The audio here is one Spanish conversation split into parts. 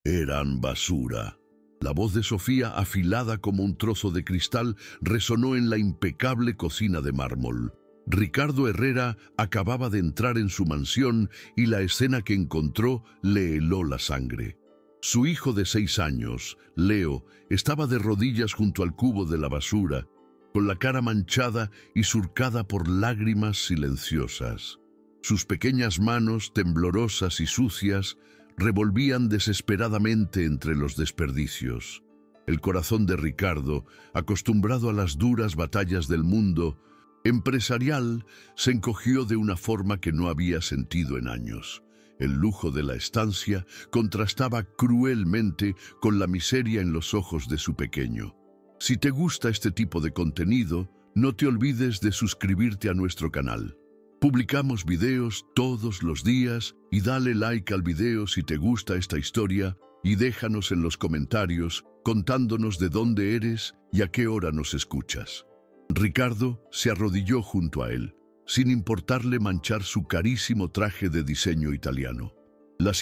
Eran basura. La voz de Sofía, afilada como un trozo de cristal, resonó en la impecable cocina de mármol. Ricardo Herrera acababa de entrar en su mansión y la escena que encontró le heló la sangre. Su hijo de 6 años, Leo, estaba de rodillas junto al cubo de la basura, con la cara manchada y surcada por lágrimas silenciosas. Sus pequeñas manos, temblorosas y sucias, revolvían desesperadamente entre los desperdicios. El corazón de Ricardo, acostumbrado a las duras batallas del mundo empresarial, se encogió de una forma que no había sentido en años. El lujo de la estancia contrastaba cruelmente con la miseria en los ojos de su pequeño. Si te gusta este tipo de contenido, no te olvides de suscribirte a nuestro canal. Publicamos videos todos los días y dale like al video si te gusta esta historia y déjanos en los comentarios contándonos de dónde eres y a qué hora nos escuchas. Ricardo se arrodilló junto a él, sin importarle manchar su carísimo traje de diseño italiano. La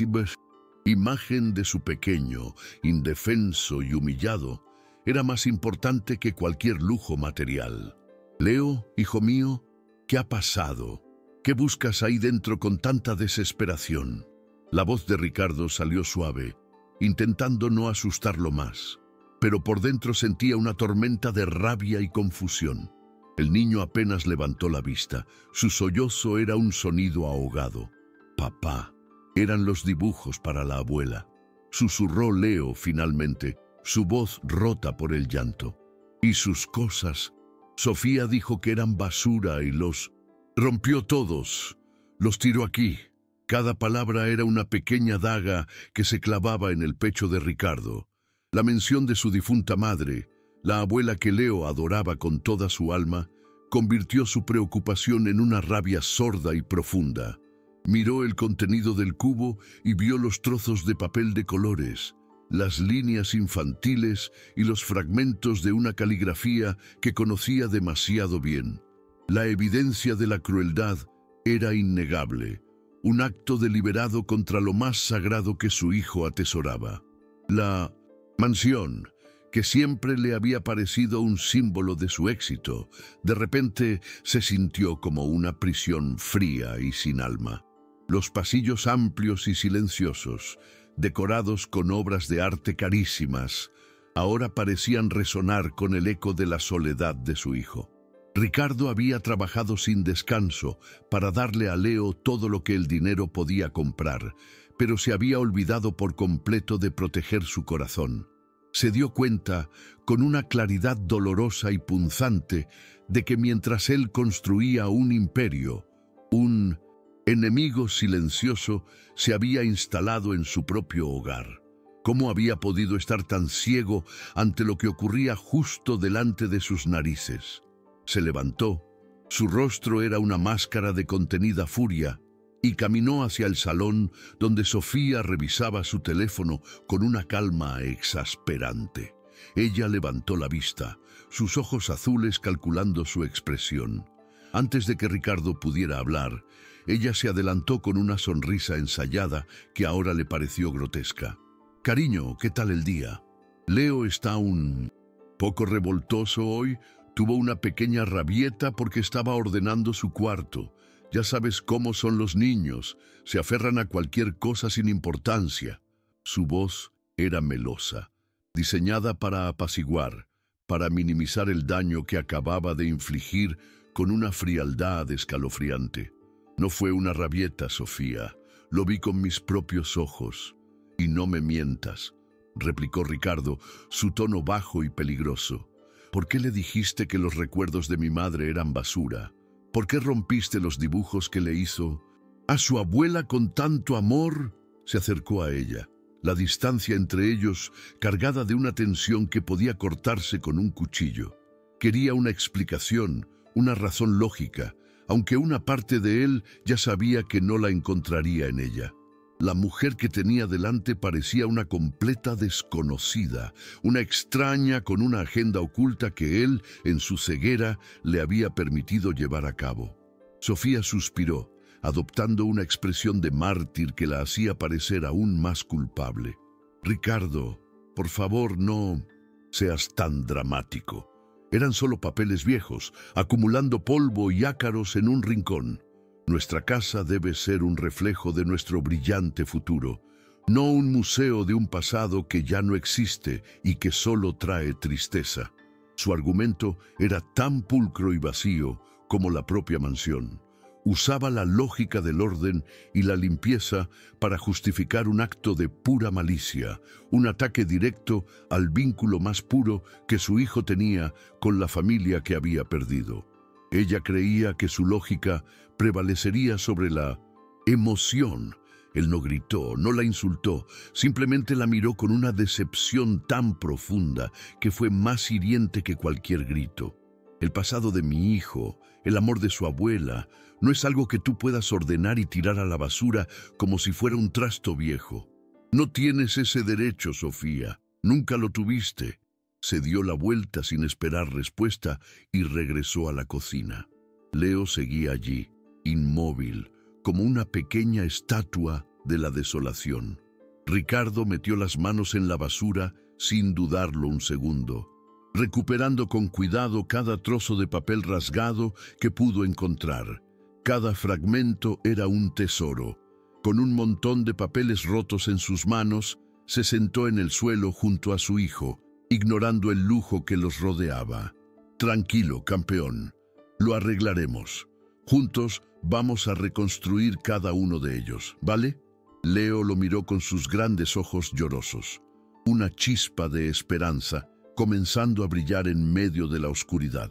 imagen de su pequeño, indefenso y humillado, era más importante que cualquier lujo material. Leo, hijo mío, ¿qué ha pasado? ¿Qué buscas ahí dentro con tanta desesperación? La voz de Ricardo salió suave, intentando no asustarlo más, pero por dentro sentía una tormenta de rabia y confusión. El niño apenas levantó la vista. Su sollozo era un sonido ahogado. «Papá», eran los dibujos para la abuela. Susurró Leo finalmente, su voz rota por el llanto. «¿Y sus cosas?» Sofía dijo que eran basura y los rompió todos. Los tiró aquí. Cada palabra era una pequeña daga que se clavaba en el pecho de Ricardo. La mención de su difunta madre, la abuela que Leo adoraba con toda su alma, convirtió su preocupación en una rabia sorda y profunda. Miró el contenido del cubo y vio los trozos de papel de colores, las líneas infantiles y los fragmentos de una caligrafía que conocía demasiado bien. La evidencia de la crueldad era innegable, un acto deliberado contra lo más sagrado que su hijo atesoraba. La mansión, que siempre le había parecido un símbolo de su éxito, de repente se sintió como una prisión fría y sin alma. Los pasillos amplios y silenciosos, decorados con obras de arte carísimas, ahora parecían resonar con el eco de la soledad de su hijo. Ricardo había trabajado sin descanso para darle a Leo todo lo que el dinero podía comprar, pero se había olvidado por completo de proteger su corazón. Se dio cuenta, con una claridad dolorosa y punzante, de que mientras él construía un imperio, un enemigo silencioso se había instalado en su propio hogar. ¿Cómo había podido estar tan ciego ante lo que ocurría justo delante de sus narices? Se levantó, su rostro era una máscara de contenida furia, y caminó hacia el salón donde Sofía revisaba su teléfono con una calma exasperante. Ella levantó la vista, sus ojos azules calculando su expresión. Antes de que Ricardo pudiera hablar, ella se adelantó con una sonrisa ensayada que ahora le pareció grotesca. «Cariño, ¿qué tal el día? Leo está un poco revoltoso hoy. Tuvo una pequeña rabieta porque estaba ordenando su cuarto. Ya sabes cómo son los niños, se aferran a cualquier cosa sin importancia». Su voz era melosa, diseñada para apaciguar, para minimizar el daño que acababa de infligir con una frialdad escalofriante. «No fue una rabieta, Sofía. Lo vi con mis propios ojos. Y no me mientas», replicó Ricardo, su tono bajo y peligroso. «¿Por qué le dijiste que los recuerdos de mi madre eran basura? ¿Por qué rompiste los dibujos que le hizo a su abuela con tanto amor?» Se acercó a ella, la distancia entre ellos cargada de una tensión que podía cortarse con un cuchillo. Quería una explicación, una razón lógica, aunque una parte de él ya sabía que no la encontraría en ella. La mujer que tenía delante parecía una completa desconocida, una extraña con una agenda oculta que él, en su ceguera, le había permitido llevar a cabo. Sofía suspiró, adoptando una expresión de mártir que la hacía parecer aún más culpable. Ricardo, por favor, no seas tan dramático. Eran solo papeles viejos, acumulando polvo y ácaros en un rincón. Nuestra casa debe ser un reflejo de nuestro brillante futuro, no un museo de un pasado que ya no existe y que solo trae tristeza. Su argumento era tan pulcro y vacío como la propia mansión. Usaba la lógica del orden y la limpieza para justificar un acto de pura malicia, un ataque directo al vínculo más puro que su hijo tenía con la familia que había perdido. Ella creía que su lógica prevalecería sobre la emoción. Él no gritó, no la insultó, simplemente la miró con una decepción tan profunda que fue más hiriente que cualquier grito. El pasado de mi hijo, el amor de su abuela, no es algo que tú puedas ordenar y tirar a la basura como si fuera un trasto viejo. No tienes ese derecho, Sofía. Nunca lo tuviste. Se dio la vuelta sin esperar respuesta y regresó a la cocina. Leo seguía allí, inmóvil, como una pequeña estatua de la desolación. Ricardo metió las manos en la basura sin dudarlo un segundo, recuperando con cuidado cada trozo de papel rasgado que pudo encontrar. Cada fragmento era un tesoro. Con un montón de papeles rotos en sus manos, se sentó en el suelo junto a su hijo, ignorando el lujo que los rodeaba. Tranquilo, campeón. Lo arreglaremos. Juntos vamos a reconstruir cada uno de ellos, ¿vale? Leo lo miró con sus grandes ojos llorosos. Una chispa de esperanza comenzando a brillar en medio de la oscuridad.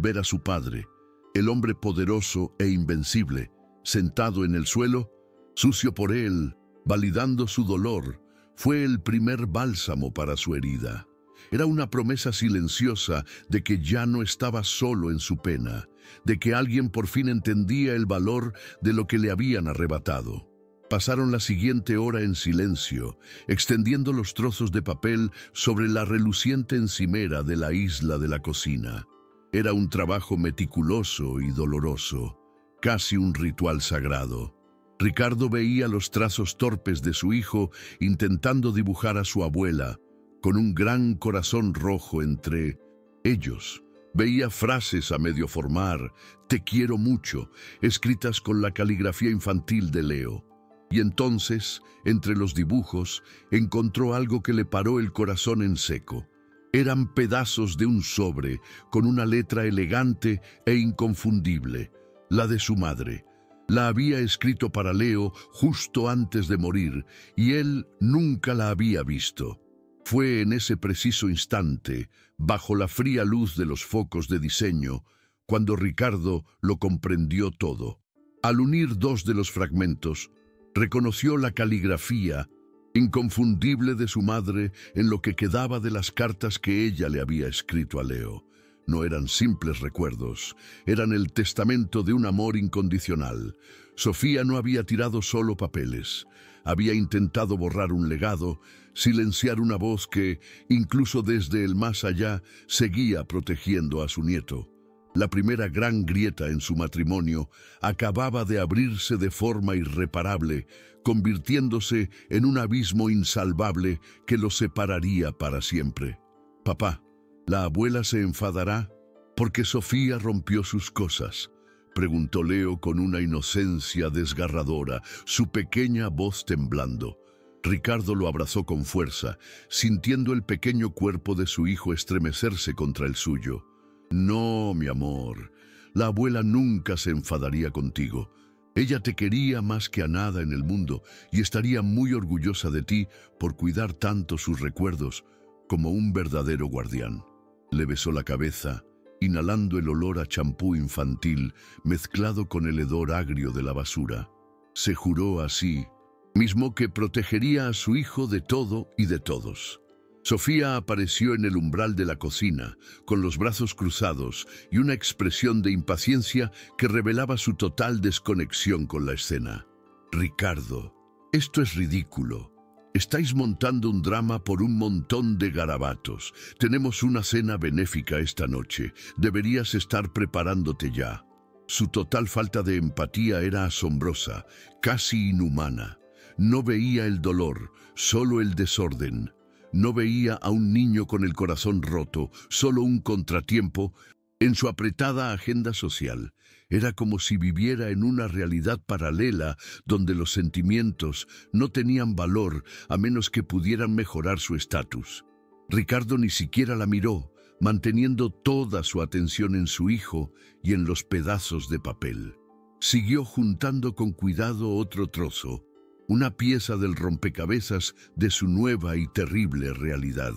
Ver a su padre, el hombre poderoso e invencible, sentado en el suelo, sucio por él, validando su dolor, fue el primer bálsamo para su herida. Era una promesa silenciosa de que ya no estaba solo en su pena, de que alguien por fin entendía el valor de lo que le habían arrebatado. Pasaron la siguiente hora en silencio, extendiendo los trozos de papel sobre la reluciente encimera de la isla de la cocina. Era un trabajo meticuloso y doloroso, casi un ritual sagrado. Ricardo veía los trazos torpes de su hijo intentando dibujar a su abuela, con un gran corazón rojo entre ellos. Veía frases a medio formar, «Te quiero mucho», escritas con la caligrafía infantil de Leo. Y entonces, entre los dibujos, encontró algo que le paró el corazón en seco. Eran pedazos de un sobre con una letra elegante e inconfundible, la de su madre. La había escrito para Leo justo antes de morir y él nunca la había visto. Fue en ese preciso instante, bajo la fría luz de los focos de diseño, cuando Ricardo lo comprendió todo. Al unir dos de los fragmentos, reconoció la caligrafía inconfundible de su madre en lo que quedaba de las cartas que ella le había escrito a Leo. No eran simples recuerdos, eran el testamento de un amor incondicional. Sofía no había tirado solo papeles, había intentado borrar un legado, silenciar una voz que, incluso desde el más allá, seguía protegiendo a su nieto. La primera gran grieta en su matrimonio acababa de abrirse de forma irreparable, convirtiéndose en un abismo insalvable que los separaría para siempre. «Papá, ¿la abuela se enfadará porque Sofía rompió sus cosas?», preguntó Leo con una inocencia desgarradora, su pequeña voz temblando. Ricardo lo abrazó con fuerza, sintiendo el pequeño cuerpo de su hijo estremecerse contra el suyo. «No, mi amor, la abuela nunca se enfadaría contigo. Ella te quería más que a nada en el mundo y estaría muy orgullosa de ti por cuidar tanto sus recuerdos como un verdadero guardián». Le besó la cabeza, inhalando el olor a champú infantil mezclado con el hedor agrio de la basura. Se juró así mismo que protegería a su hijo de todo y de todos. Sofía apareció en el umbral de la cocina, con los brazos cruzados y una expresión de impaciencia que revelaba su total desconexión con la escena. «Ricardo, esto es ridículo. Estáis montando un drama por un montón de garabatos. Tenemos una cena benéfica esta noche. Deberías estar preparándote ya». Su total falta de empatía era asombrosa, casi inhumana. No veía el dolor, solo el desorden. No veía a un niño con el corazón roto, solo un contratiempo en su apretada agenda social. Era como si viviera en una realidad paralela donde los sentimientos no tenían valor a menos que pudieran mejorar su estatus. Ricardo ni siquiera la miró, manteniendo toda su atención en su hijo y en los pedazos de papel. Siguió juntando con cuidado otro trozo, una pieza del rompecabezas de su nueva y terrible realidad.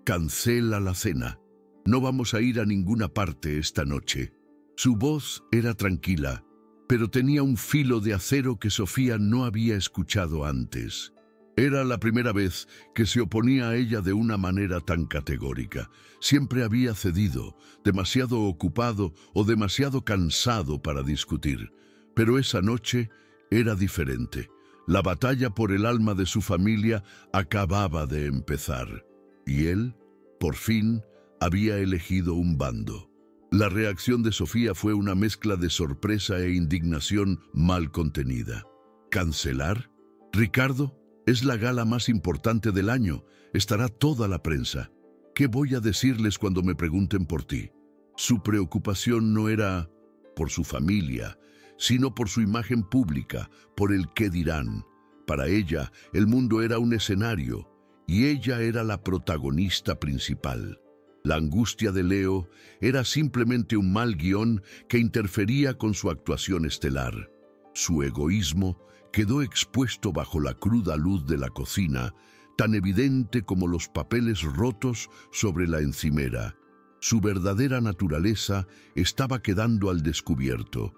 Cancela la cena. No vamos a ir a ninguna parte esta noche. Su voz era tranquila, pero tenía un filo de acero que Sofía no había escuchado antes. Era la primera vez que se oponía a ella de una manera tan categórica. Siempre había cedido, demasiado ocupado o demasiado cansado para discutir. Pero esa noche era diferente. La batalla por el alma de su familia acababa de empezar. Y él, por fin, había elegido un bando. La reacción de Sofía fue una mezcla de sorpresa e indignación mal contenida. ¿Cancelar? Ricardo, es la gala más importante del año. Estará toda la prensa. ¿Qué voy a decirles cuando me pregunten por ti? Su preocupación no era por su familia, sino por su imagen pública, por el qué dirán. Para ella, el mundo era un escenario, y ella era la protagonista principal. La angustia de Leo era simplemente un mal guión que interfería con su actuación estelar. Su egoísmo quedó expuesto bajo la cruda luz de la cocina, tan evidente como los papeles rotos sobre la encimera. Su verdadera naturaleza estaba quedando al descubierto.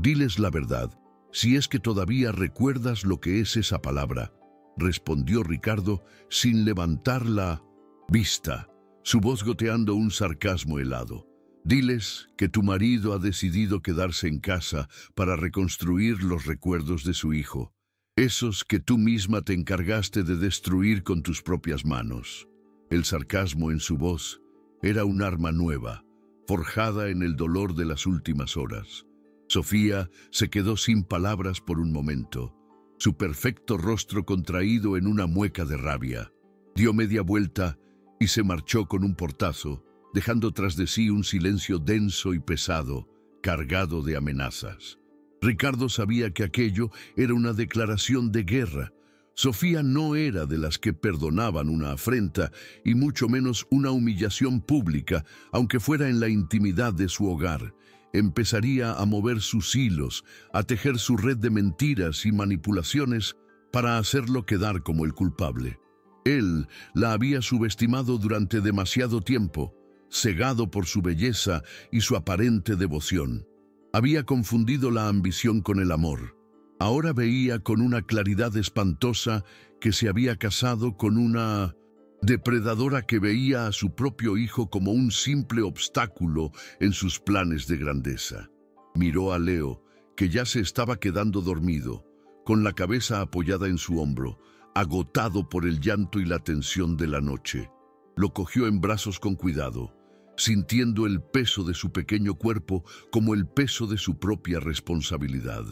«Diles la verdad, si es que todavía recuerdas lo que es esa palabra», respondió Ricardo sin levantar la vista, su voz goteando un sarcasmo helado. «Diles que tu marido ha decidido quedarse en casa para reconstruir los recuerdos de su hijo, esos que tú misma te encargaste de destruir con tus propias manos». El sarcasmo en su voz era un arma nueva, forjada en el dolor de las últimas horas. Sofía se quedó sin palabras por un momento, su perfecto rostro contraído en una mueca de rabia. Dio media vuelta y se marchó con un portazo, dejando tras de sí un silencio denso y pesado, cargado de amenazas. Ricardo sabía que aquello era una declaración de guerra. Sofía no era de las que perdonaban una afrenta, y mucho menos una humillación pública, aunque fuera en la intimidad de su hogar. Empezaría a mover sus hilos, a tejer su red de mentiras y manipulaciones para hacerlo quedar como el culpable. Él la había subestimado durante demasiado tiempo, cegado por su belleza y su aparente devoción. Había confundido la ambición con el amor. Ahora veía con una claridad espantosa que se había casado con una depredadora que veía a su propio hijo como un simple obstáculo en sus planes de grandeza. Miró a Leo, que ya se estaba quedando dormido, con la cabeza apoyada en su hombro, agotado por el llanto y la tensión de la noche. Lo cogió en brazos con cuidado, sintiendo el peso de su pequeño cuerpo como el peso de su propia responsabilidad.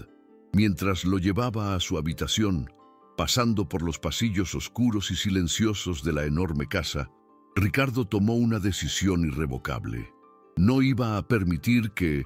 Mientras lo llevaba a su habitación, pasando por los pasillos oscuros y silenciosos de la enorme casa, Ricardo tomó una decisión irrevocable. No iba a permitir que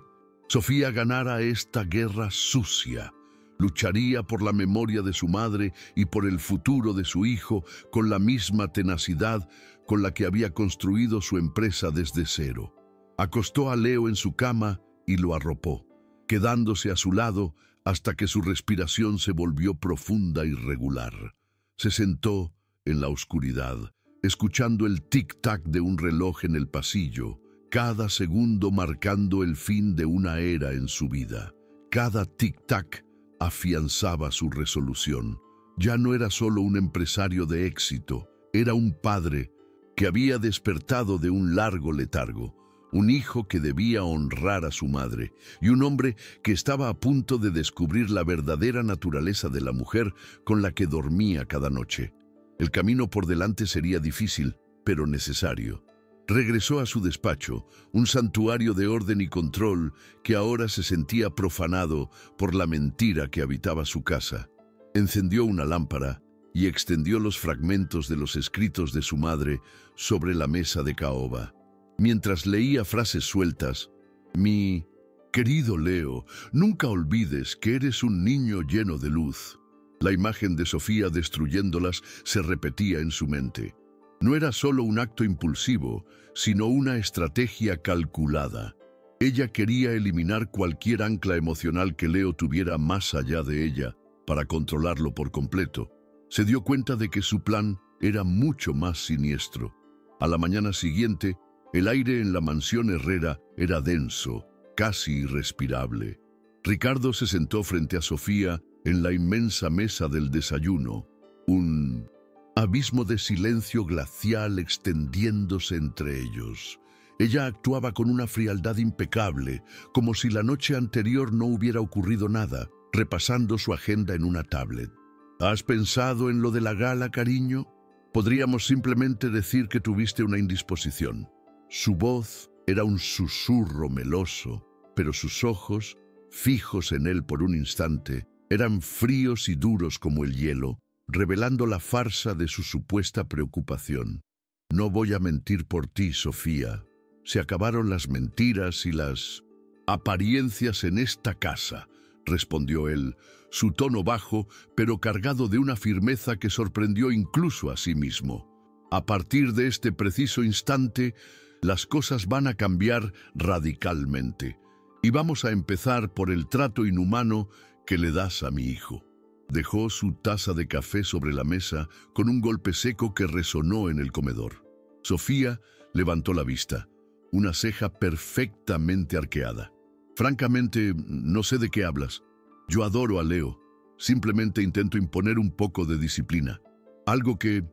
Sofía ganara esta guerra sucia. Lucharía por la memoria de su madre y por el futuro de su hijo con la misma tenacidad con la que había construido su empresa desde cero. Acostó a Leo en su cama y lo arropó, quedándose a su lado hasta que su respiración se volvió profunda y regular. Se sentó en la oscuridad, escuchando el tic-tac de un reloj en el pasillo, cada segundo marcando el fin de una era en su vida. Cada tic-tac afianzaba su resolución. Ya no era solo un empresario de éxito, era un padre que había despertado de un largo letargo, un hijo que debía honrar a su madre y un hombre que estaba a punto de descubrir la verdadera naturaleza de la mujer con la que dormía cada noche. El camino por delante sería difícil, pero necesario. Regresó a su despacho, un santuario de orden y control que ahora se sentía profanado por la mentira que habitaba su casa. Encendió una lámpara y extendió los fragmentos de los escritos de su madre sobre la mesa de caoba. Mientras leía frases sueltas, mi querido Leo, nunca olvides que eres un niño lleno de luz. La imagen de Sofía destruyéndolas se repetía en su mente. No era solo un acto impulsivo, sino una estrategia calculada. Ella quería eliminar cualquier ancla emocional que Leo tuviera más allá de ella, para controlarlo por completo. Se dio cuenta de que su plan era mucho más siniestro. A la mañana siguiente, el aire en la mansión Herrera era denso, casi irrespirable. Ricardo se sentó frente a Sofía en la inmensa mesa del desayuno. Un abismo de silencio glacial extendiéndose entre ellos. Ella actuaba con una frialdad impecable, como si la noche anterior no hubiera ocurrido nada, repasando su agenda en una tablet. ¿Has pensado en lo de la gala, cariño? Podríamos simplemente decir que tuviste una indisposición. Su voz era un susurro meloso, pero sus ojos, fijos en él por un instante, eran fríos y duros como el hielo, revelando la farsa de su supuesta preocupación. No voy a mentir por ti, Sofía. Se acabaron las mentiras y las apariencias en esta casa, respondió él, su tono bajo, pero cargado de una firmeza que sorprendió incluso a sí mismo. A partir de este preciso instante, las cosas van a cambiar radicalmente, y vamos a empezar por el trato inhumano que le das a mi hijo. Dejó su taza de café sobre la mesa con un golpe seco que resonó en el comedor. Sofía levantó la vista, una ceja perfectamente arqueada. Francamente, no sé de qué hablas. Yo adoro a Leo. Simplemente intento imponer un poco de disciplina. Algo que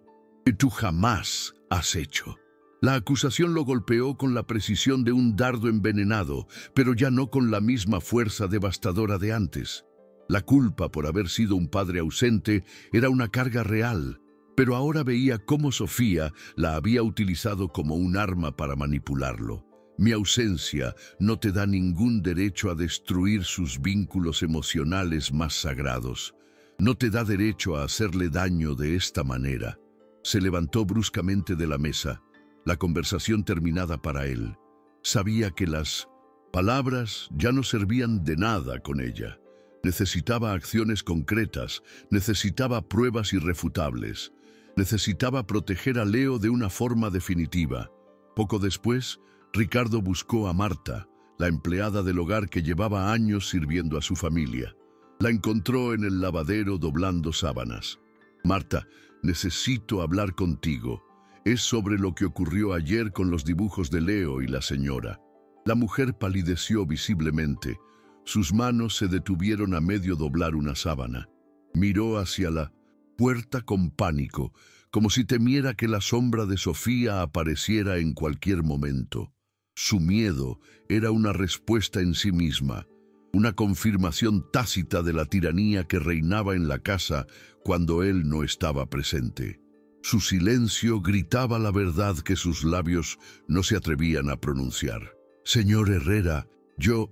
tú jamás has hecho. La acusación lo golpeó con la precisión de un dardo envenenado, pero ya no con la misma fuerza devastadora de antes. La culpa por haber sido un padre ausente era una carga real, pero ahora veía cómo Sofía la había utilizado como un arma para manipularlo. Mi ausencia no te da ningún derecho a destruir sus vínculos emocionales más sagrados. No te da derecho a hacerle daño de esta manera. Se levantó bruscamente de la mesa, la conversación terminada para él. Sabía que las palabras ya no servían de nada con ella. Necesitaba acciones concretas, necesitaba pruebas irrefutables. Necesitaba proteger a Leo de una forma definitiva. Poco después, Ricardo buscó a Marta, la empleada del hogar que llevaba años sirviendo a su familia. La encontró en el lavadero doblando sábanas. Marta, necesito hablar contigo. Es sobre lo que ocurrió ayer con los dibujos de Leo y la señora. La mujer palideció visiblemente. Sus manos se detuvieron a medio doblar una sábana. Miró hacia la puerta con pánico, como si temiera que la sombra de Sofía apareciera en cualquier momento. Su miedo era una respuesta en sí misma, una confirmación tácita de la tiranía que reinaba en la casa cuando él no estaba presente. Su silencio gritaba la verdad que sus labios no se atrevían a pronunciar. Señor Herrera, yo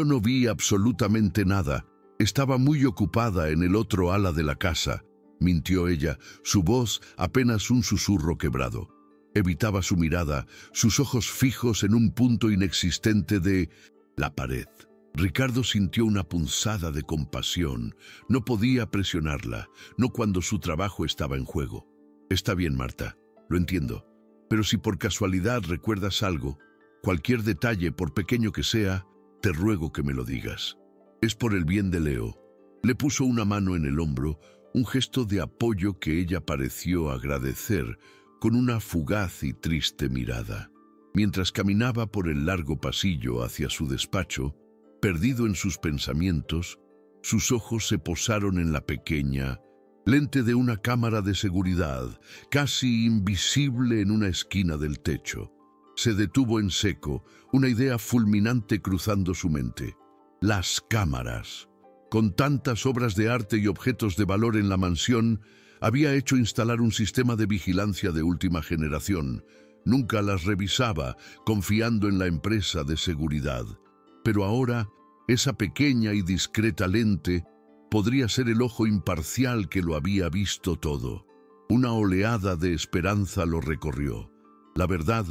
no vi absolutamente nada. Estaba muy ocupada en el otro ala de la casa, mintió ella, su voz apenas un susurro quebrado. Evitaba su mirada, sus ojos fijos en un punto inexistente de la pared. Ricardo sintió una punzada de compasión. No podía presionarla, no cuando su trabajo estaba en juego. Está bien, Marta, lo entiendo. Pero si por casualidad recuerdas algo, cualquier detalle, por pequeño que sea, te ruego que me lo digas. Es por el bien de Leo. Le puso una mano en el hombro, un gesto de apoyo que ella pareció agradecer, con una fugaz y triste mirada. Mientras caminaba por el largo pasillo hacia su despacho, perdido en sus pensamientos, sus ojos se posaron en la pequeña lente de una cámara de seguridad, casi invisible en una esquina del techo. Se detuvo en seco, una idea fulminante cruzando su mente. Las cámaras. Con tantas obras de arte y objetos de valor en la mansión, había hecho instalar un sistema de vigilancia de última generación. Nunca las revisaba, confiando en la empresa de seguridad. Pero ahora, esa pequeña y discreta lente podría ser el ojo imparcial que lo había visto todo. Una oleada de esperanza lo recorrió. La verdad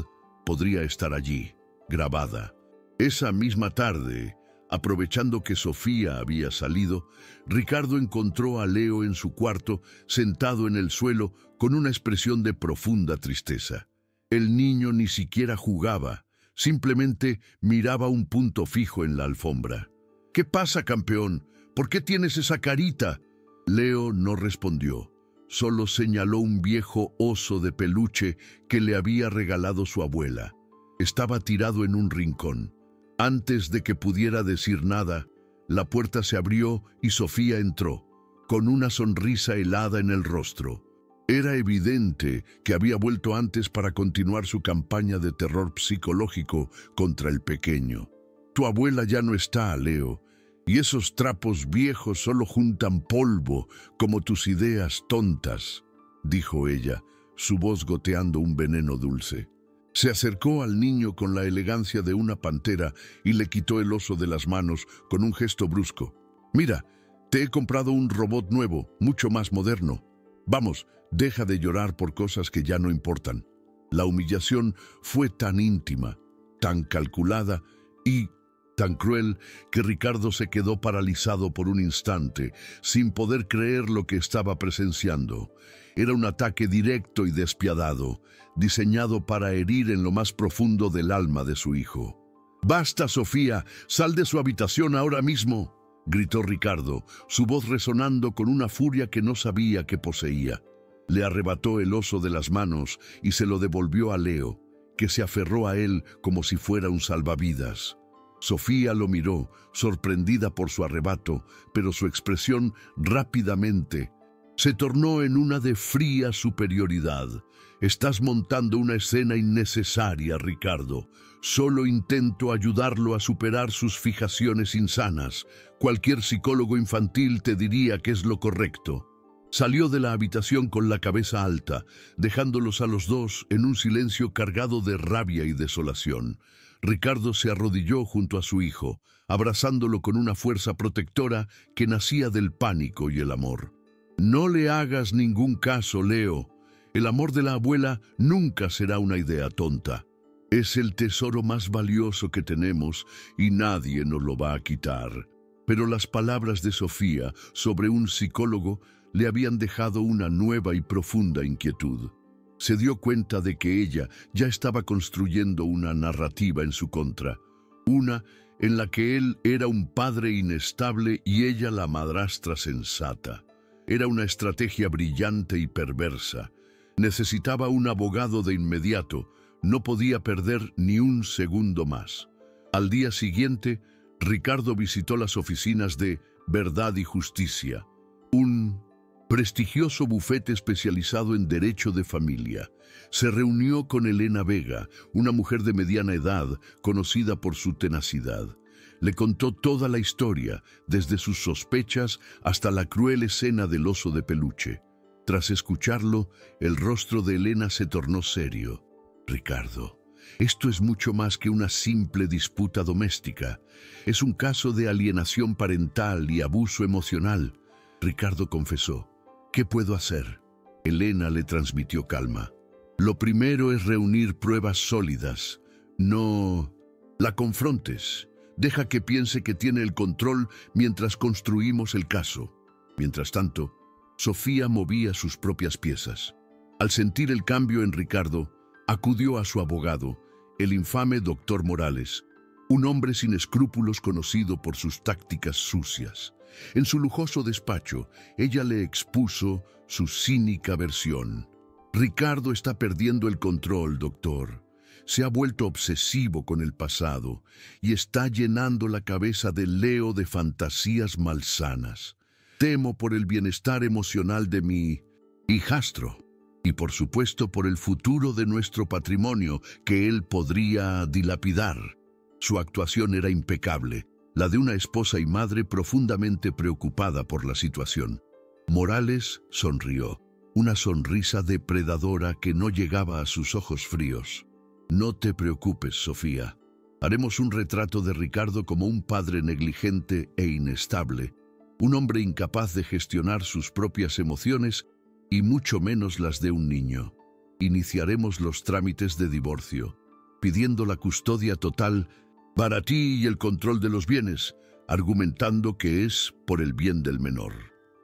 podría estar allí, grabada. Esa misma tarde, aprovechando que Sofía había salido, Ricardo encontró a Leo en su cuarto, sentado en el suelo, con una expresión de profunda tristeza. El niño ni siquiera jugaba, simplemente miraba un punto fijo en la alfombra. «¿Qué pasa, campeón? ¿Por qué tienes esa carita?» Leo no respondió. Solo señaló un viejo oso de peluche que le había regalado su abuela. Estaba tirado en un rincón. Antes de que pudiera decir nada, la puerta se abrió y Sofía entró, con una sonrisa helada en el rostro. Era evidente que había vuelto antes para continuar su campaña de terror psicológico contra el pequeño. «Tu abuela ya no está, Leo, y esos trapos viejos solo juntan polvo, como tus ideas tontas», dijo ella, su voz goteando un veneno dulce. Se acercó al niño con la elegancia de una pantera y le quitó el oso de las manos con un gesto brusco. «Mira, te he comprado un robot nuevo, mucho más moderno. Vamos, deja de llorar por cosas que ya no importan». La humillación fue tan íntima, tan calculada y tan cruel que Ricardo se quedó paralizado por un instante, sin poder creer lo que estaba presenciando. Era un ataque directo y despiadado, diseñado para herir en lo más profundo del alma de su hijo. «¡Basta, Sofía! ¡Sal de su habitación ahora mismo!», gritó Ricardo, su voz resonando con una furia que no sabía que poseía. Le arrebató el oso de las manos y se lo devolvió a Leo, que se aferró a él como si fuera un salvavidas. Sofía lo miró, sorprendida por su arrebato, pero su expresión rápidamente se tornó en una de fría superioridad. «Estás montando una escena innecesaria, Ricardo. Solo intento ayudarlo a superar sus fijaciones insanas. Cualquier psicólogo infantil te diría que es lo correcto». Salió de la habitación con la cabeza alta, dejándolos a los dos en un silencio cargado de rabia y desolación. Ricardo se arrodilló junto a su hijo, abrazándolo con una fuerza protectora que nacía del pánico y el amor. «No le hagas ningún caso, Leo. El amor de la abuela nunca será una idea tonta. Es el tesoro más valioso que tenemos y nadie nos lo va a quitar». Pero las palabras de Sofía sobre un psicólogo le habían dejado una nueva y profunda inquietud. Se dio cuenta de que ella ya estaba construyendo una narrativa en su contra, una en la que él era un padre inestable y ella la madrastra sensata. Era una estrategia brillante y perversa. Necesitaba un abogado de inmediato, no podía perder ni un segundo más. Al día siguiente, Ricardo visitó las oficinas de Verdad y Justicia, un prestigioso bufete especializado en derecho de familia. Se reunió con Elena Vega, una mujer de mediana edad, conocida por su tenacidad. Le contó toda la historia, desde sus sospechas hasta la cruel escena del oso de peluche. Tras escucharlo, el rostro de Elena se tornó serio. «Ricardo, esto es mucho más que una simple disputa doméstica. Es un caso de alienación parental y abuso emocional». Ricardo confesó. «¿Qué puedo hacer?». Elena le transmitió calma. «Lo primero es reunir pruebas sólidas. No la confrontes. Deja que piense que tiene el control mientras construimos el caso». Mientras tanto, Sofía movía sus propias piezas. Al sentir el cambio en Ricardo, acudió a su abogado, el infame doctor Morales, un hombre sin escrúpulos conocido por sus tácticas sucias. En su lujoso despacho, ella le expuso su cínica versión. «Ricardo está perdiendo el control, doctor. Se ha vuelto obsesivo con el pasado y está llenando la cabeza de Leo de fantasías malsanas. Temo por el bienestar emocional de mi hijastro y por supuesto por el futuro de nuestro patrimonio que él podría dilapidar». Su actuación era impecable, la de una esposa y madre profundamente preocupada por la situación. Morales sonrió, una sonrisa depredadora que no llegaba a sus ojos fríos. «No te preocupes, Sofía. Haremos un retrato de Ricardo como un padre negligente e inestable, un hombre incapaz de gestionar sus propias emociones y mucho menos las de un niño. Iniciaremos los trámites de divorcio, pidiendo la custodia total para ti y el control de los bienes, argumentando que es por el bien del menor.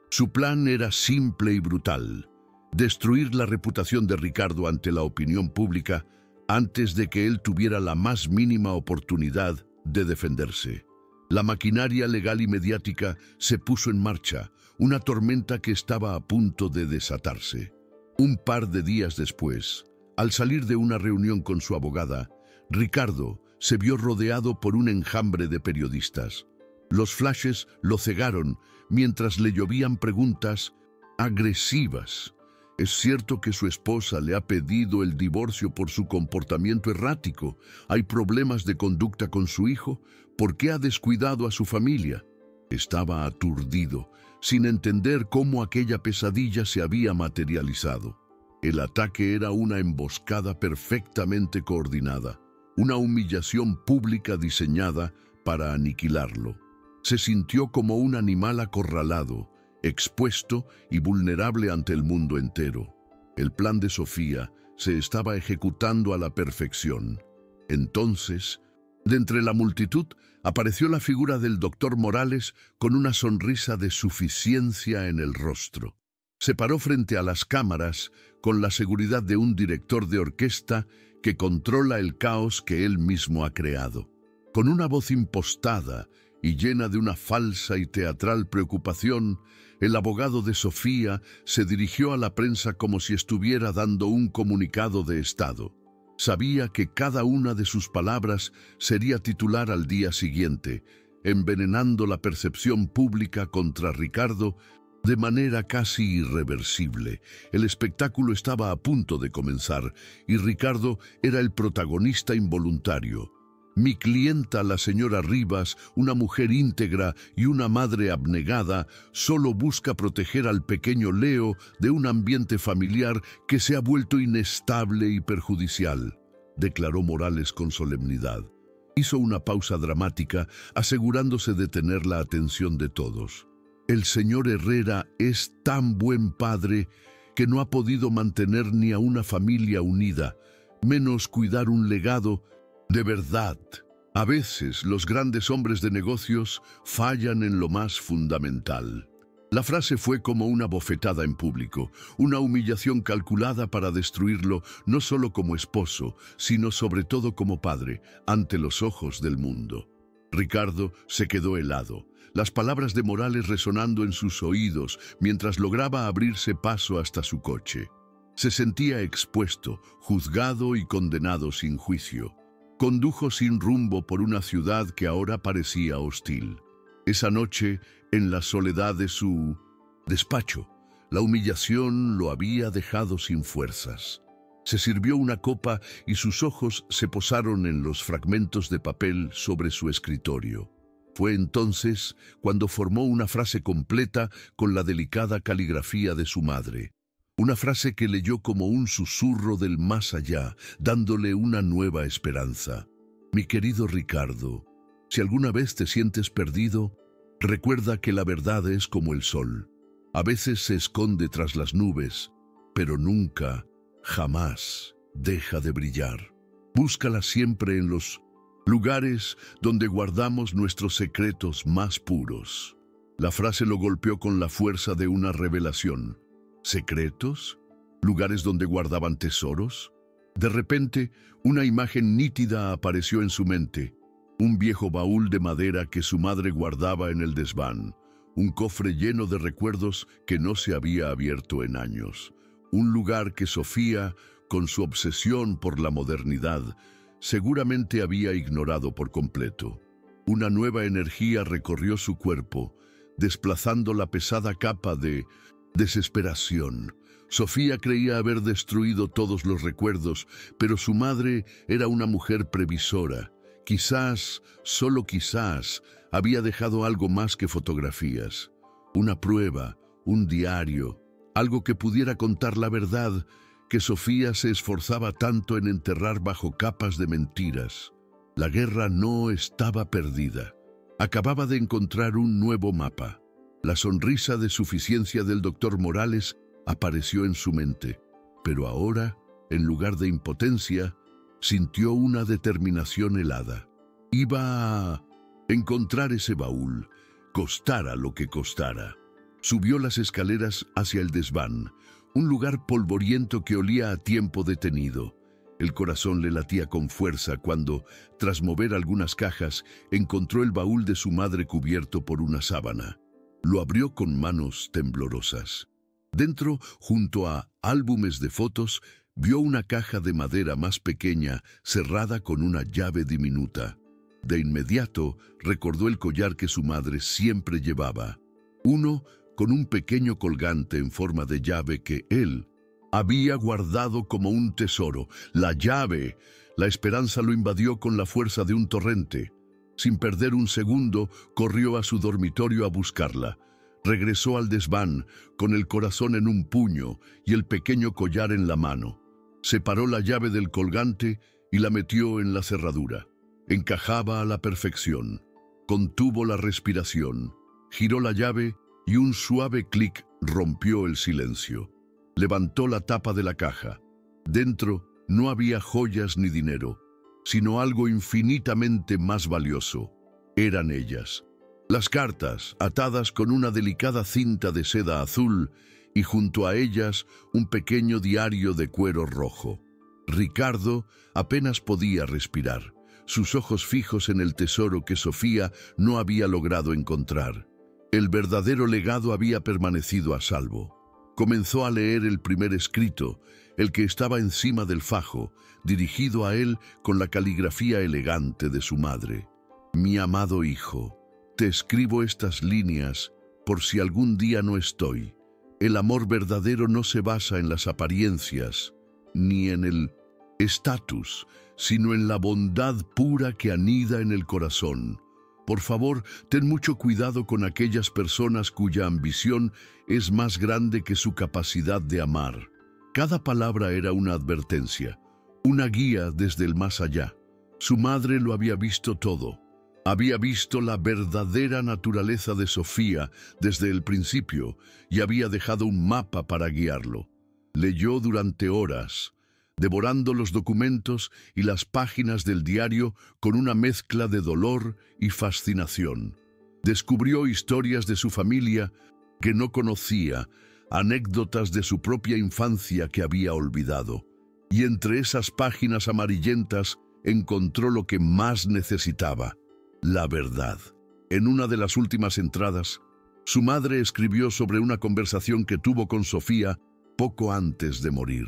Su plan era simple y brutal: destruir la reputación de Ricardo ante la opinión pública antes de que él tuviera la más mínima oportunidad de defenderse. La maquinaria legal y mediática se puso en marcha, una tormenta que estaba a punto de desatarse. Un par de días después, al salir de una reunión con su abogada, Ricardo se vio rodeado por un enjambre de periodistas. Los flashes lo cegaron mientras le llovían preguntas agresivas. ¿Es cierto que su esposa le ha pedido el divorcio por su comportamiento errático? ¿Hay problemas de conducta con su hijo? ¿Por qué ha descuidado a su familia? Estaba aturdido, sin entender cómo aquella pesadilla se había materializado. El ataque era una emboscada perfectamente coordinada, una humillación pública diseñada para aniquilarlo. Se sintió como un animal acorralado, expuesto y vulnerable ante el mundo entero. El plan de Sofía se estaba ejecutando a la perfección. Entonces, de entre la multitud, apareció la figura del doctor Morales con una sonrisa de suficiencia en el rostro. Se paró frente a las cámaras con la seguridad de un director de orquesta que controla el caos que él mismo ha creado. Con una voz impostada y llena de una falsa y teatral preocupación, el abogado de Sofía se dirigió a la prensa como si estuviera dando un comunicado de estado. Sabía que cada una de sus palabras sería titular al día siguiente, envenenando la percepción pública contra Ricardo de manera casi irreversible. El espectáculo estaba a punto de comenzar y Ricardo era el protagonista involuntario. Mi clienta, la señora Rivas, una mujer íntegra y una madre abnegada, solo busca proteger al pequeño Leo de un ambiente familiar que se ha vuelto inestable y perjudicial, declaró Morales con solemnidad. Hizo una pausa dramática, asegurándose de tener la atención de todos. El señor Herrera es tan buen padre que no ha podido mantener ni a una familia unida, menos cuidar un legado. De verdad, a veces los grandes hombres de negocios fallan en lo más fundamental. La frase fue como una bofetada en público, una humillación calculada para destruirlo no solo como esposo, sino sobre todo como padre, ante los ojos del mundo. Ricardo se quedó helado, las palabras de Morales resonando en sus oídos mientras lograba abrirse paso hasta su coche. Se sentía expuesto, juzgado y condenado sin juicio. Condujo sin rumbo por una ciudad que ahora parecía hostil. Esa noche, en la soledad de su despacho, la humillación lo había dejado sin fuerzas. Se sirvió una copa y sus ojos se posaron en los fragmentos de papel sobre su escritorio. Fue entonces cuando formó una frase completa con la delicada caligrafía de su madre. Una frase que leyó como un susurro del más allá, dándole una nueva esperanza. Mi querido Ricardo, si alguna vez te sientes perdido, recuerda que la verdad es como el sol. A veces se esconde tras las nubes, pero nunca, jamás, deja de brillar. Búscala siempre en los lugares donde guardamos nuestros secretos más puros. La frase lo golpeó con la fuerza de una revelación. ¿Secretos? ¿Lugares donde guardaban tesoros? De repente, una imagen nítida apareció en su mente. Un viejo baúl de madera que su madre guardaba en el desván. Un cofre lleno de recuerdos que no se había abierto en años. Un lugar que Sofía, con su obsesión por la modernidad, seguramente había ignorado por completo. Una nueva energía recorrió su cuerpo, desplazando la pesada capa de desesperación. Sofía creía haber destruido todos los recuerdos, pero su madre era una mujer previsora. Quizás, solo quizás, había dejado algo más que fotografías. Una prueba, un diario, algo que pudiera contar la verdad que Sofía se esforzaba tanto en enterrar bajo capas de mentiras. La guerra no estaba perdida. Acababa de encontrar un nuevo mapa. La sonrisa de suficiencia del doctor Morales apareció en su mente, pero ahora, en lugar de impotencia, sintió una determinación helada. Iba a encontrar ese baúl, costara lo que costara. Subió las escaleras hacia el desván, un lugar polvoriento que olía a tiempo detenido. El corazón le latía con fuerza cuando, tras mover algunas cajas, encontró el baúl de su madre cubierto por una sábana. Lo abrió con manos temblorosas. Dentro, junto a álbumes de fotos, vio una caja de madera más pequeña cerrada con una llave diminuta. De inmediato recordó el collar que su madre siempre llevaba. Uno con un pequeño colgante en forma de llave que él había guardado como un tesoro. La llave. La esperanza lo invadió con la fuerza de un torrente. Sin perder un segundo, corrió a su dormitorio a buscarla. Regresó al desván, con el corazón en un puño y el pequeño collar en la mano. Separó la llave del colgante y la metió en la cerradura. Encajaba a la perfección. Contuvo la respiración. Giró la llave y un suave clic rompió el silencio. Levantó la tapa de la caja. Dentro no había joyas ni dinero, sino algo infinitamente más valioso. Eran ellas. Las cartas, atadas con una delicada cinta de seda azul, y junto a ellas un pequeño diario de cuero rojo. Ricardo apenas podía respirar, sus ojos fijos en el tesoro que Sofía no había logrado encontrar. El verdadero legado había permanecido a salvo. Comenzó a leer el primer escrito, el que estaba encima del fajo, dirigido a él con la caligrafía elegante de su madre. Mi amado hijo, te escribo estas líneas por si algún día no estoy. El amor verdadero no se basa en las apariencias, ni en el estatus, sino en la bondad pura que anida en el corazón. Por favor, ten mucho cuidado con aquellas personas cuya ambición es más grande que su capacidad de amar. Cada palabra era una advertencia, una guía desde el más allá. Su madre lo había visto todo. Había visto la verdadera naturaleza de Sofía desde el principio y había dejado un mapa para guiarlo. Leyó durante horas, devorando los documentos y las páginas del diario con una mezcla de dolor y fascinación. Descubrió historias de su familia que no conocía, anécdotas de su propia infancia que había olvidado. Y entre esas páginas amarillentas encontró lo que más necesitaba: la verdad. En una de las últimas entradas, su madre escribió sobre una conversación que tuvo con Sofía poco antes de morir.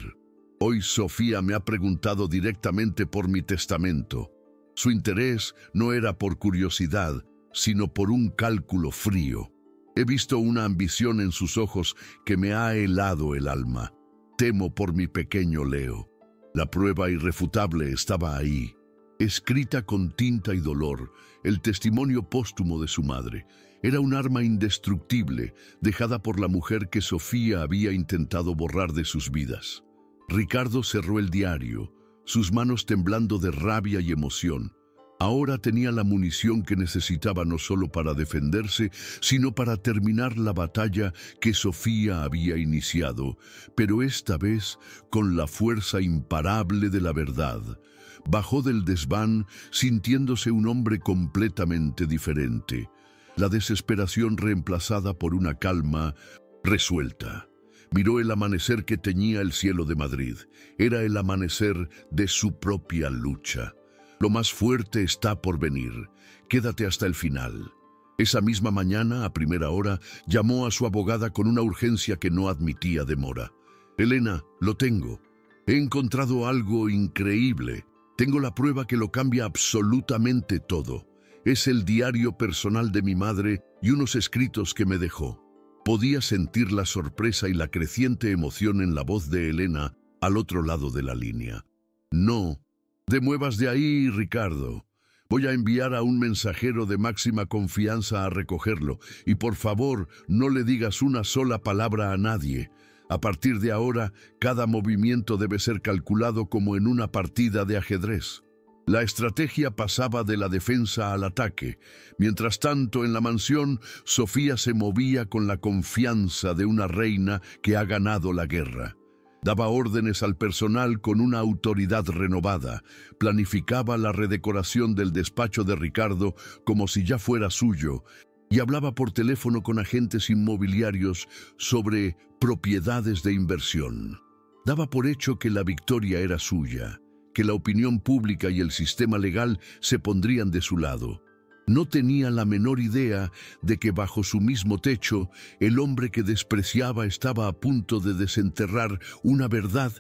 Hoy Sofía me ha preguntado directamente por mi testamento. Su interés no era por curiosidad, sino por un cálculo frío. He visto una ambición en sus ojos que me ha helado el alma. Temo por mi pequeño Leo. La prueba irrefutable estaba ahí. Escrita con tinta y dolor, el testimonio póstumo de su madre era un arma indestructible dejada por la mujer que Sofía había intentado borrar de sus vidas. Ricardo cerró el diario, sus manos temblando de rabia y emoción. Ahora tenía la munición que necesitaba no solo para defenderse, sino para terminar la batalla que Sofía había iniciado, pero esta vez con la fuerza imparable de la verdad. Bajó del desván sintiéndose un hombre completamente diferente, la desesperación reemplazada por una calma resuelta. Miró el amanecer que teñía el cielo de Madrid. Era el amanecer de su propia lucha. Lo más fuerte está por venir. Quédate hasta el final. Esa misma mañana, a primera hora, llamó a su abogada con una urgencia que no admitía demora. Elena, lo tengo. He encontrado algo increíble. Tengo la prueba que lo cambia absolutamente todo. Es el diario personal de mi madre y unos escritos que me dejó. Podía sentir la sorpresa y la creciente emoción en la voz de Elena al otro lado de la línea. No te muevas de ahí, Ricardo. Voy a enviar a un mensajero de máxima confianza a recogerlo y por favor no le digas una sola palabra a nadie. A partir de ahora, cada movimiento debe ser calculado como en una partida de ajedrez. La estrategia pasaba de la defensa al ataque. Mientras tanto, en la mansión, Sofía se movía con la confianza de una reina que ha ganado la guerra. Daba órdenes al personal con una autoridad renovada, planificaba la redecoración del despacho de Ricardo como si ya fuera suyo, y hablaba por teléfono con agentes inmobiliarios sobre propiedades de inversión. Daba por hecho que la victoria era suya, que la opinión pública y el sistema legal se pondrían de su lado. No tenía la menor idea de que bajo su mismo techo el hombre que despreciaba estaba a punto de desenterrar una verdad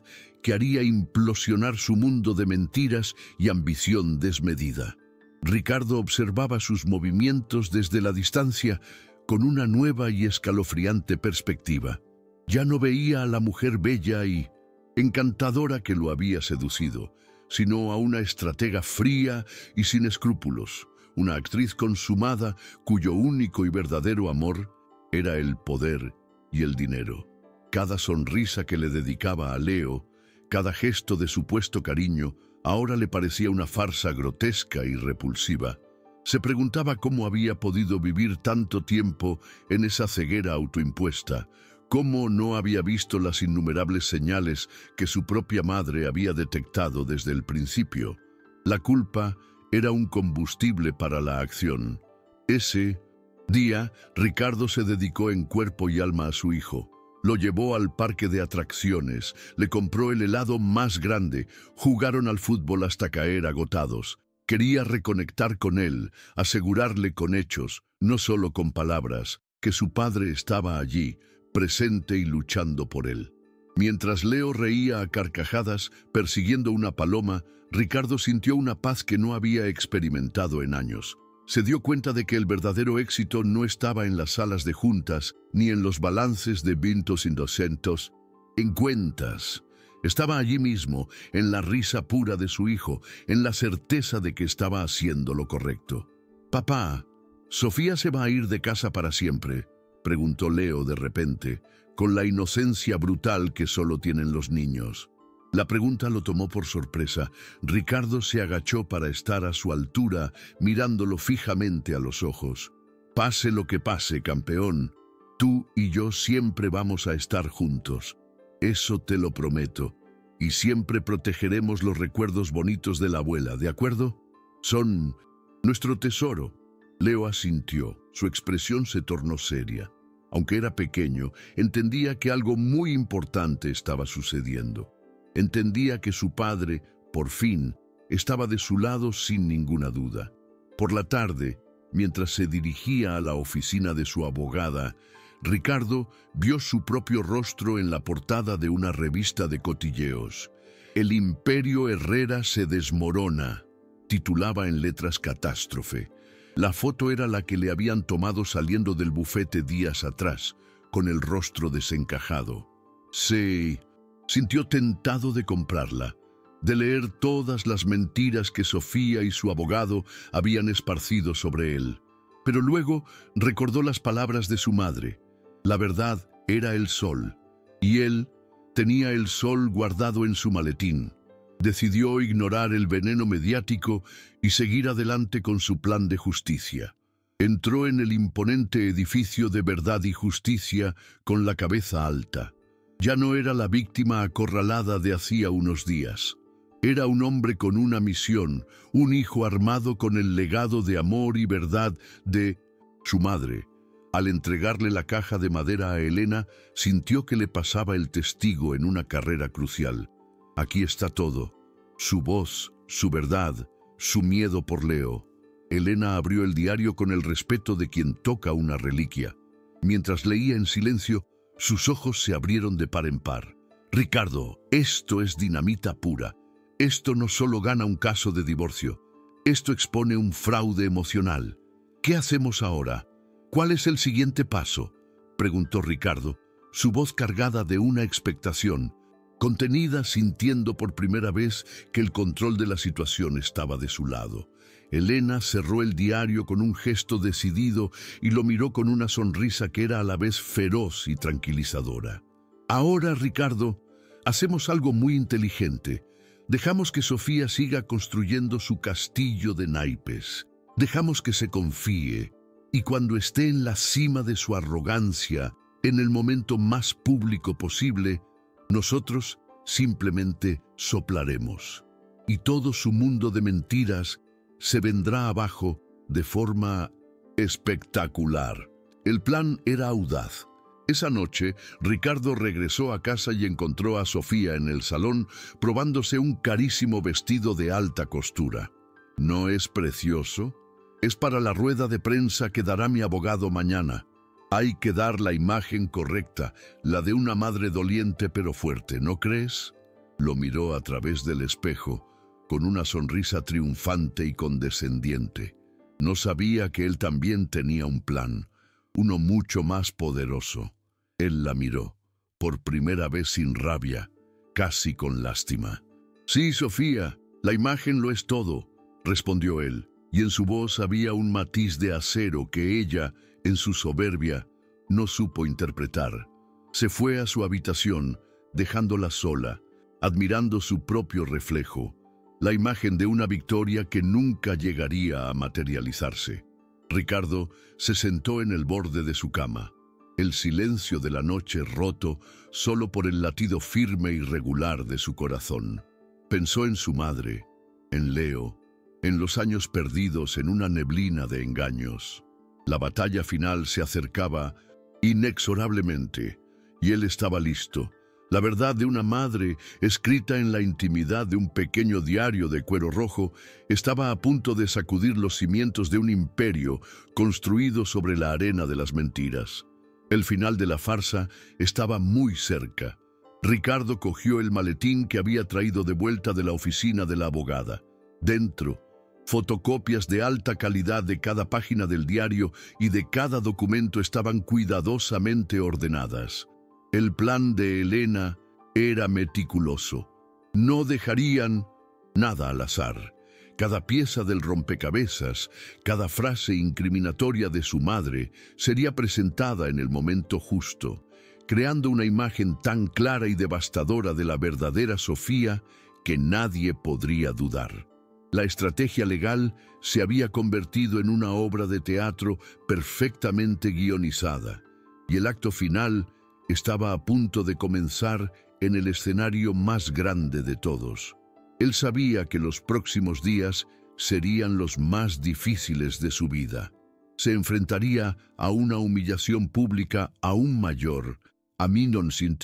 que haría implosionar su mundo de mentiras y ambición desmedida. Ricardo observaba sus movimientos desde la distancia con una nueva y escalofriante perspectiva. Ya no veía a la mujer bella y encantadora que lo había seducido, sino a una estratega fría y sin escrúpulos, una actriz consumada cuyo único y verdadero amor era el poder y el dinero. Cada sonrisa que le dedicaba a Leo, cada gesto de supuesto cariño, ahora le parecía una farsa grotesca y repulsiva. Se preguntaba cómo había podido vivir tanto tiempo en esa ceguera autoimpuesta, cómo no había visto las innumerables señales que su propia madre había detectado desde el principio. La culpa era un combustible para la acción. Ese día, Ricardo se dedicó en cuerpo y alma a su hijo. Lo llevó al parque de atracciones, le compró el helado más grande, jugaron al fútbol hasta caer agotados. Quería reconectar con él, asegurarle con hechos, no solo con palabras, que su padre estaba allí, presente y luchando por él. Mientras Leo reía a carcajadas, persiguiendo una paloma, Ricardo sintió una paz que no había experimentado en años. Se dio cuenta de que el verdadero éxito no estaba en las salas de juntas, ni en los balances de vintos y doscientos, en cuentas. Estaba allí mismo, en la risa pura de su hijo, en la certeza de que estaba haciendo lo correcto. «Papá, ¿Sofía se va a ir de casa para siempre?», preguntó Leo de repente, con la inocencia brutal que solo tienen los niños. La pregunta lo tomó por sorpresa. Ricardo se agachó para estar a su altura, mirándolo fijamente a los ojos. «Pase lo que pase, campeón, tú y yo siempre vamos a estar juntos. Eso te lo prometo. Y siempre protegeremos los recuerdos bonitos de la abuela, ¿de acuerdo? Son nuestro tesoro». Leo asintió. Su expresión se tornó seria. Aunque era pequeño, entendía que algo muy importante estaba sucediendo. Entendía que su padre, por fin, estaba de su lado sin ninguna duda. Por la tarde, mientras se dirigía a la oficina de su abogada, Ricardo vio su propio rostro en la portada de una revista de cotilleos. «El Imperio Herrera se desmorona», titulaba en letras catástrofe. La foto era la que le habían tomado saliendo del bufete días atrás, con el rostro desencajado. Se sintió tentado de comprarla, de leer todas las mentiras que Sofía y su abogado habían esparcido sobre él. Pero luego recordó las palabras de su madre. La verdad era el sol, y él tenía el sol guardado en su maletín. Decidió ignorar el veneno mediático y seguir adelante con su plan de justicia. Entró en el imponente edificio de Verdad y Justicia con la cabeza alta. Ya no era la víctima acorralada de hacía unos días. Era un hombre con una misión, un hijo armado con el legado de amor y verdad de su madre. Al entregarle la caja de madera a Elena, sintió que le pasaba el testigo en una carrera crucial. Aquí está todo: su voz, su verdad, su miedo por Leo. Elena abrió el diario con el respeto de quien toca una reliquia. Mientras leía en silencio, sus ojos se abrieron de par en par. «Ricardo, esto es dinamita pura. Esto no solo gana un caso de divorcio. Esto expone un fraude emocional. ¿Qué hacemos ahora? ¿Cuál es el siguiente paso?», preguntó Ricardo, su voz cargada de una expectación, contenida, sintiendo por primera vez que el control de la situación estaba de su lado. Elena cerró el diario con un gesto decidido y lo miró con una sonrisa que era a la vez feroz y tranquilizadora. «Ahora, Ricardo, hacemos algo muy inteligente. Dejamos que Sofía siga construyendo su castillo de naipes. Dejamos que se confíe. Y cuando esté en la cima de su arrogancia, en el momento más público posible, nosotros simplemente soplaremos. Y todo su mundo de mentiras se vendrá abajo de forma espectacular. El plan era audaz. Esa noche, Ricardo regresó a casa y encontró a Sofía en el salón probándose un carísimo vestido de alta costura. ¿No es precioso? Es para la rueda de prensa que dará mi abogado mañana. Hay que dar la imagen correcta, la de una madre doliente pero fuerte, ¿no crees? Lo miró a través del espejo, con una sonrisa triunfante y condescendiente. No sabía que él también tenía un plan, uno mucho más poderoso. Él la miró, por primera vez sin rabia, casi con lástima. «Sí, Sofía, la imagen lo es todo», respondió él, y en su voz había un matiz de acero que ella, en su soberbia, no supo interpretar. Se fue a su habitación, dejándola sola, admirando su propio reflejo, la imagen de una victoria que nunca llegaría a materializarse. Ricardo se sentó en el borde de su cama, el silencio de la noche roto solo por el latido firme y regular de su corazón. Pensó en su madre, en Leo, en los años perdidos en una neblina de engaños. La batalla final se acercaba inexorablemente, y él estaba listo. La verdad de una madre, escrita en la intimidad de un pequeño diario de cuero rojo, estaba a punto de sacudir los cimientos de un imperio construido sobre la arena de las mentiras. El final de la farsa estaba muy cerca. Ricardo cogió el maletín que había traído de vuelta de la oficina de la abogada. Dentro, fotocopias de alta calidad de cada página del diario y de cada documento estaban cuidadosamente ordenadas. El plan de Elena era meticuloso. No dejarían nada al azar. Cada pieza del rompecabezas, cada frase incriminatoria de su madre sería presentada en el momento justo, creando una imagen tan clara y devastadora de la verdadera Sofía que nadie podría dudar. La estrategia legal se había convertido en una obra de teatro perfectamente guionizada, y el acto final estaba a punto de comenzar en el escenario más grande de todos. Él sabía que los próximos días serían los más difíciles de su vida. Se enfrentaría a una humillación pública aún mayor, a Minonsint,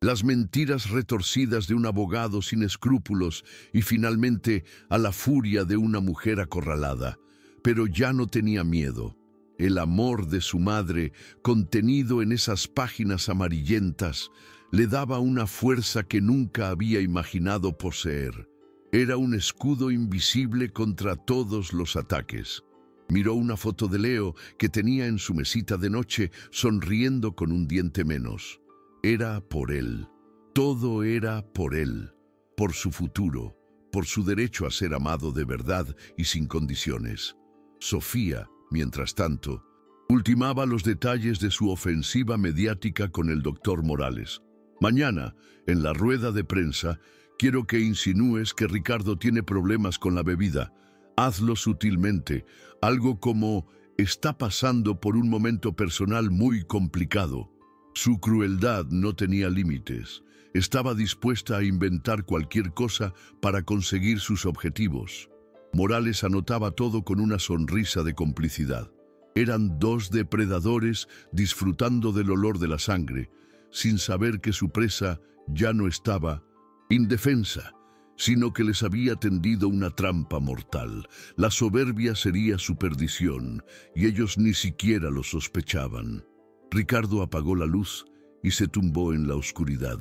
las mentiras retorcidas de un abogado sin escrúpulos y finalmente a la furia de una mujer acorralada. Pero ya no tenía miedo. El amor de su madre, contenido en esas páginas amarillentas, le daba una fuerza que nunca había imaginado poseer. Era un escudo invisible contra todos los ataques. Miró una foto de Leo que tenía en su mesita de noche, sonriendo con un diente menos. Era por él. Todo era por él. Por su futuro, por su derecho a ser amado de verdad y sin condiciones. Sofía, mientras tanto, ultimaba los detalles de su ofensiva mediática con el doctor Morales. Mañana, en la rueda de prensa, quiero que insinúes que Ricardo tiene problemas con la bebida. Hazlo sutilmente, algo como está pasando por un momento personal muy complicado. Su crueldad no tenía límites. Estaba dispuesta a inventar cualquier cosa para conseguir sus objetivos. Morales anotaba todo con una sonrisa de complicidad. Eran dos depredadores disfrutando del olor de la sangre, sin saber que su presa ya no estaba indefensa, sino que les había tendido una trampa mortal. La soberbia sería su perdición, y ellos ni siquiera lo sospechaban. Ricardo apagó la luz y se tumbó en la oscuridad.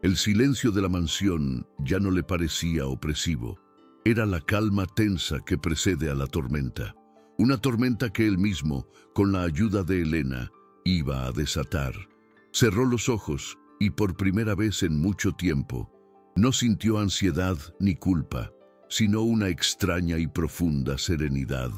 El silencio de la mansión ya no le parecía opresivo. Era la calma tensa que precede a la tormenta. Una tormenta que él mismo, con la ayuda de Elena, iba a desatar. Cerró los ojos y por primera vez en mucho tiempo no sintió ansiedad ni culpa, sino una extraña y profunda serenidad.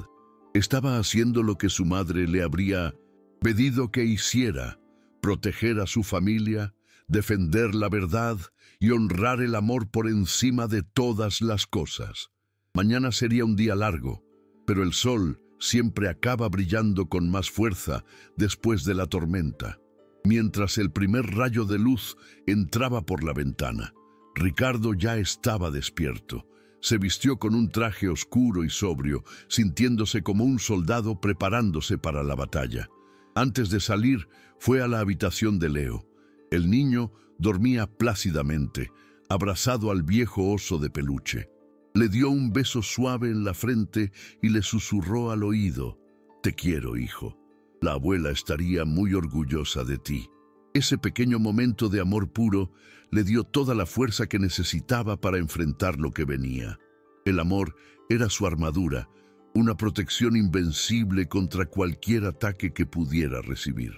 Estaba haciendo lo que su madre le habría pedido que hiciera: proteger a su familia, defender la verdad y honrar el amor por encima de todas las cosas. Mañana sería un día largo, pero el sol siempre acaba brillando con más fuerza después de la tormenta. Mientras el primer rayo de luz entraba por la ventana, Ricardo ya estaba despierto. Se vistió con un traje oscuro y sobrio, sintiéndose como un soldado preparándose para la batalla. Antes de salir, fue a la habitación de Leo. El niño dormía plácidamente, abrazado al viejo oso de peluche. Le dio un beso suave en la frente y le susurró al oído: «Te quiero, hijo. La abuela estaría muy orgullosa de ti». Ese pequeño momento de amor puro le dio toda la fuerza que necesitaba para enfrentar lo que venía. El amor era su armadura, una protección invencible contra cualquier ataque que pudiera recibir.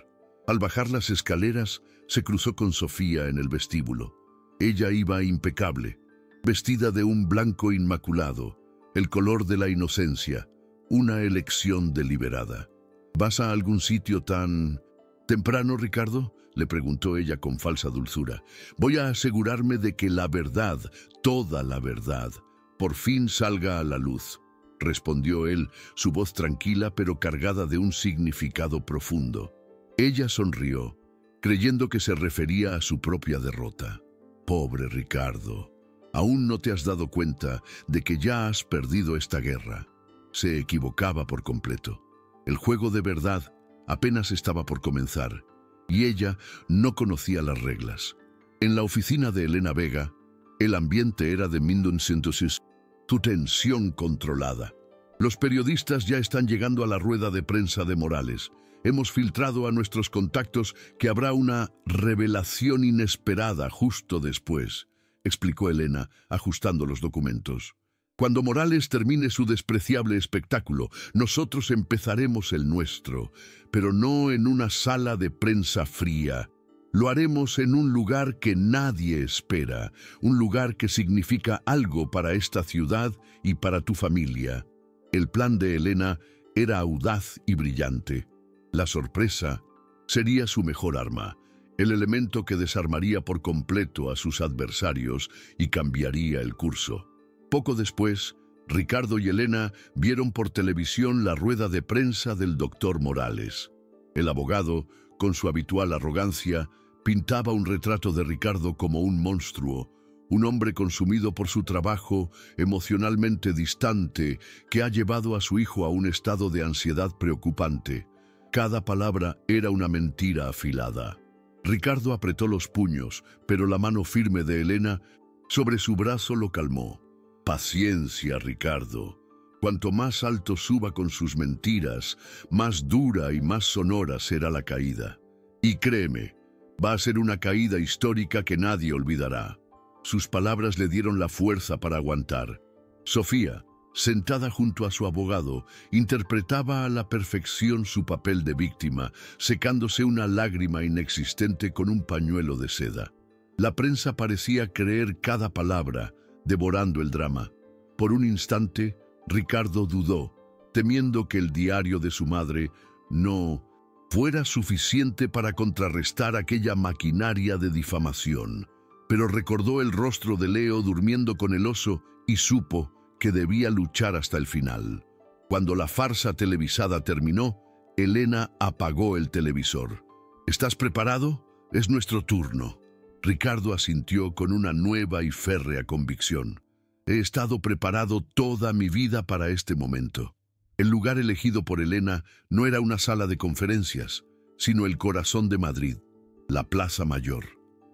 Al bajar las escaleras, se cruzó con Sofía en el vestíbulo. Ella iba impecable, vestida de un blanco inmaculado, el color de la inocencia, una elección deliberada. «¿Vas a algún sitio tan temprano, Ricardo?», le preguntó ella con falsa dulzura. «Voy a asegurarme de que la verdad, toda la verdad, por fin salga a la luz», respondió él, su voz tranquila pero cargada de un significado profundo. Ella sonrió, creyendo que se refería a su propia derrota. «Pobre Ricardo, aún no te has dado cuenta de que ya has perdido esta guerra». Se equivocaba por completo. El juego de verdad apenas estaba por comenzar, y ella no conocía las reglas. En la oficina de Elena Vega, el ambiente era de tu tensión controlada. «Los periodistas ya están llegando a la rueda de prensa de Morales. Hemos filtrado a nuestros contactos que habrá una revelación inesperada justo después», explicó Elena, ajustando los documentos. «Cuando Morales termine su despreciable espectáculo, nosotros empezaremos el nuestro, pero no en una sala de prensa fría. Lo haremos en un lugar que nadie espera, un lugar que significa algo para esta ciudad y para tu familia». El plan de Elena era audaz y brillante. La sorpresa sería su mejor arma, el elemento que desarmaría por completo a sus adversarios y cambiaría el curso. Poco después, Ricardo y Elena vieron por televisión la rueda de prensa del doctor Morales. El abogado, con su habitual arrogancia, pintaba un retrato de Ricardo como un monstruo, un hombre consumido por su trabajo, emocionalmente distante, que ha llevado a su hijo a un estado de ansiedad preocupante. Cada palabra era una mentira afilada. Ricardo apretó los puños, pero la mano firme de Elena sobre su brazo lo calmó. «Paciencia, Ricardo. Cuanto más alto suba con sus mentiras, más dura y más sonora será la caída. Y créeme, va a ser una caída histórica que nadie olvidará». Sus palabras le dieron la fuerza para aguantar. Sofía, sentada junto a su abogado, interpretaba a la perfección su papel de víctima, secándose una lágrima inexistente con un pañuelo de seda. La prensa parecía creer cada palabra, devorando el drama. Por un instante, Ricardo dudó, temiendo que el diario de su madre no fuera suficiente para contrarrestar aquella maquinaria de difamación. Pero recordó el rostro de Leo durmiendo con el oso y supo que debía luchar hasta el final. Cuando la farsa televisada terminó, Elena apagó el televisor. «¿Estás preparado? Es nuestro turno». Ricardo asintió con una nueva y férrea convicción. «He estado preparado toda mi vida para este momento». El lugar elegido por Elena no era una sala de conferencias, sino el corazón de Madrid, la Plaza Mayor.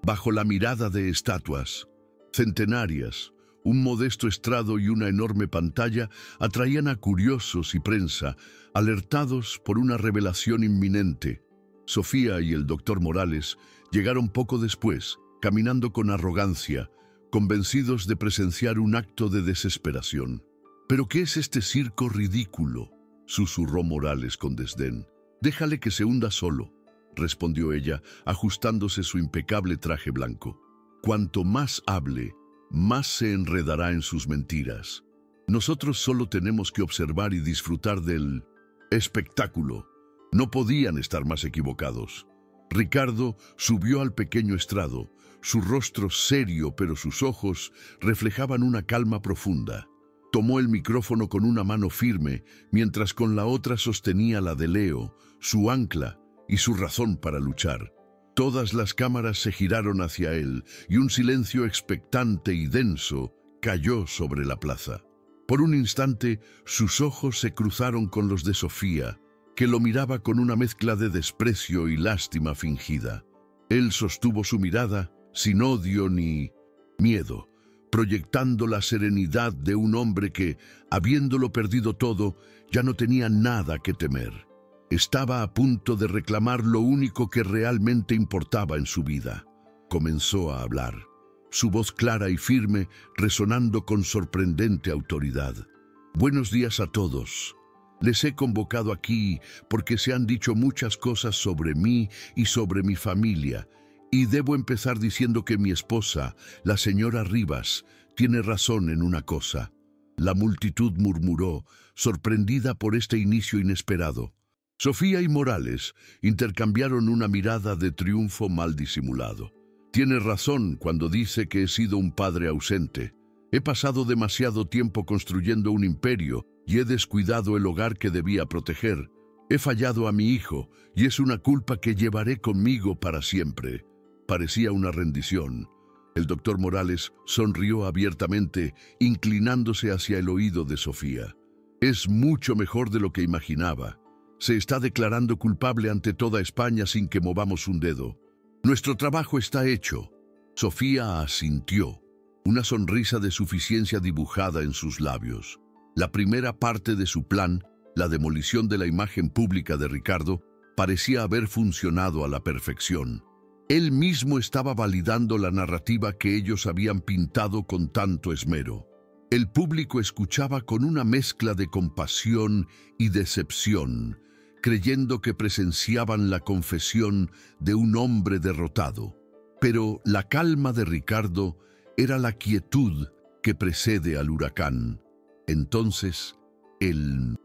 Bajo la mirada de estatuas centenarias, un modesto estrado y una enorme pantalla atraían a curiosos y prensa, alertados por una revelación inminente. Sofía y el doctor Morales llegaron poco después, caminando con arrogancia, convencidos de presenciar un acto de desesperación. «¿Pero qué es este circo ridículo?», susurró Morales con desdén. «Déjale que se hunda solo», respondió ella, ajustándose su impecable traje blanco. «Cuanto más hable, más se enredará en sus mentiras. Nosotros solo tenemos que observar y disfrutar del espectáculo». No podían estar más equivocados. Ricardo subió al pequeño estrado, su rostro serio, pero sus ojos reflejaban una calma profunda. Tomó el micrófono con una mano firme, mientras con la otra sostenía la de Leo, su ancla y su razón para luchar. Todas las cámaras se giraron hacia él, y un silencio expectante y denso cayó sobre la plaza. Por un instante, sus ojos se cruzaron con los de Sofía, que lo miraba con una mezcla de desprecio y lástima fingida. Él sostuvo su mirada, sin odio ni miedo, proyectando la serenidad de un hombre que, habiéndolo perdido todo, ya no tenía nada que temer. Estaba a punto de reclamar lo único que realmente importaba en su vida. Comenzó a hablar, su voz clara y firme resonando con sorprendente autoridad. Buenos días a todos. Les he convocado aquí porque se han dicho muchas cosas sobre mí y sobre mi familia, y debo empezar diciendo que mi esposa, la señora Rivas, tiene razón en una cosa. La multitud murmuró, sorprendida por este inicio inesperado. Sofía y Morales intercambiaron una mirada de triunfo mal disimulado. Tiene razón cuando dice que he sido un padre ausente. He pasado demasiado tiempo construyendo un imperio y he descuidado el hogar que debía proteger. He fallado a mi hijo y es una culpa que llevaré conmigo para siempre. Parecía una rendición. El doctor Morales sonrió abiertamente, inclinándose hacia el oído de Sofía. Es mucho mejor de lo que imaginaba. Se está declarando culpable ante toda España sin que movamos un dedo. Nuestro trabajo está hecho. Sofía asintió, una sonrisa de suficiencia dibujada en sus labios. La primera parte de su plan, la demolición de la imagen pública de Ricardo, parecía haber funcionado a la perfección. Él mismo estaba validando la narrativa que ellos habían pintado con tanto esmero. El público escuchaba con una mezcla de compasión y decepción, creyendo que presenciaban la confesión de un hombre derrotado. Pero la calma de Ricardo era la quietud que precede al huracán. Entonces, el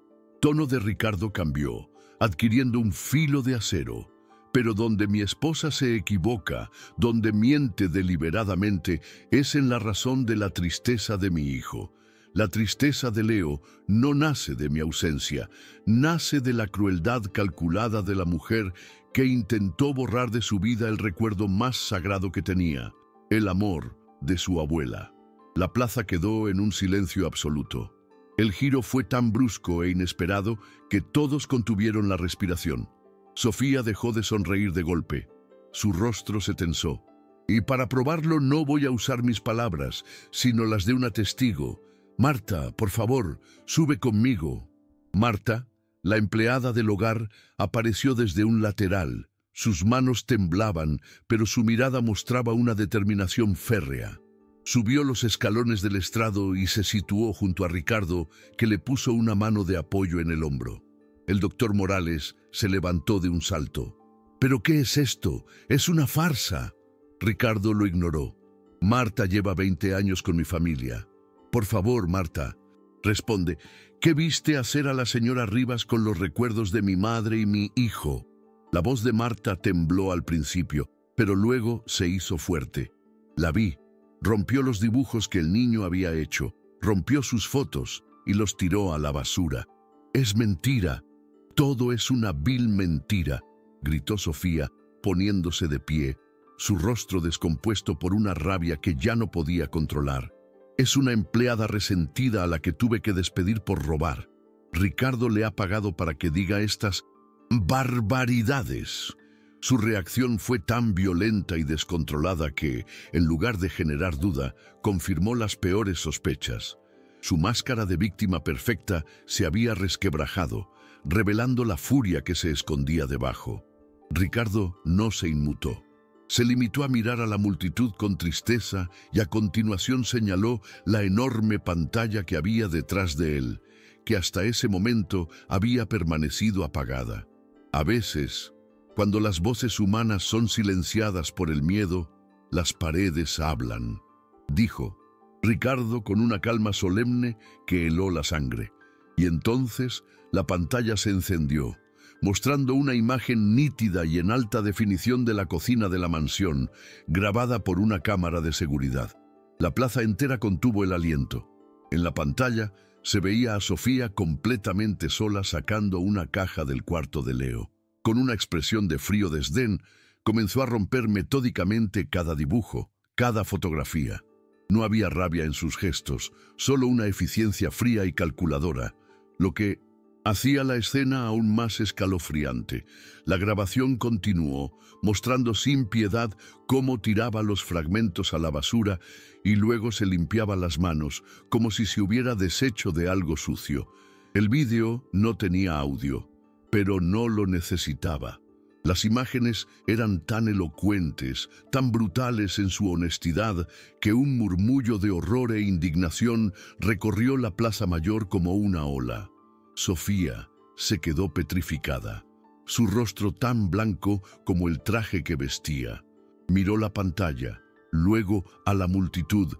tono de Ricardo cambió, adquiriendo un filo de acero. Pero donde mi esposa se equivoca, donde miente deliberadamente, es en la razón de la tristeza de mi hijo. La tristeza de Leo no nace de mi ausencia, nace de la crueldad calculada de la mujer que intentó borrar de su vida el recuerdo más sagrado que tenía, el amor de su abuela. La plaza quedó en un silencio absoluto. El giro fue tan brusco e inesperado que todos contuvieron la respiración. Sofía dejó de sonreír de golpe. Su rostro se tensó. Y para probarlo no voy a usar mis palabras, sino las de una testigo. Marta, por favor, sube conmigo. Marta, la empleada del hogar, apareció desde un lateral. Sus manos temblaban, pero su mirada mostraba una determinación férrea. Subió los escalones del estrado y se situó junto a Ricardo, que le puso una mano de apoyo en el hombro. El doctor Morales se levantó de un salto. ¿Pero qué es esto? ¡Es una farsa! Ricardo lo ignoró. Marta lleva 20 años con mi familia. Por favor, Marta, responde, ¿qué viste hacer a la señora Rivas con los recuerdos de mi madre y mi hijo? La voz de Marta tembló al principio, pero luego se hizo fuerte. La vi. Rompió los dibujos que el niño había hecho, rompió sus fotos y los tiró a la basura. Es mentira. Todo es una vil mentira, gritó Sofía, poniéndose de pie, su rostro descompuesto por una rabia que ya no podía controlar. Es una empleada resentida a la que tuve que despedir por robar. Ricardo le ha pagado para que diga estas barbaridades. Su reacción fue tan violenta y descontrolada que, en lugar de generar duda, confirmó las peores sospechas. Su máscara de víctima perfecta se había resquebrajado, revelando la furia que se escondía debajo. Ricardo no se inmutó. Se limitó a mirar a la multitud con tristeza y a continuación señaló la enorme pantalla que había detrás de él, que hasta ese momento había permanecido apagada. A veces, cuando las voces humanas son silenciadas por el miedo, las paredes hablan, dijo Ricardo con una calma solemne que heló la sangre. Y entonces la pantalla se encendió. mostrando una imagen nítida y en alta definición de la cocina de la mansión, grabada por una cámara de seguridad. La plaza entera contuvo el aliento. En la pantalla se veía a Sofía completamente sola sacando una caja del cuarto de Leo. Con una expresión de frío desdén, comenzó a romper metódicamente cada dibujo, cada fotografía. No había rabia en sus gestos, solo una eficiencia fría y calculadora, lo que hacía la escena aún más escalofriante. La grabación continuó, mostrando sin piedad cómo tiraba los fragmentos a la basura y luego se limpiaba las manos, como si se hubiera deshecho de algo sucio. El vídeo no tenía audio, pero no lo necesitaba. Las imágenes eran tan elocuentes, tan brutales en su honestidad, que un murmullo de horror e indignación recorrió la Plaza Mayor como una ola. Sofía se quedó petrificada, su rostro tan blanco como el traje que vestía. Miró la pantalla, luego a la multitud,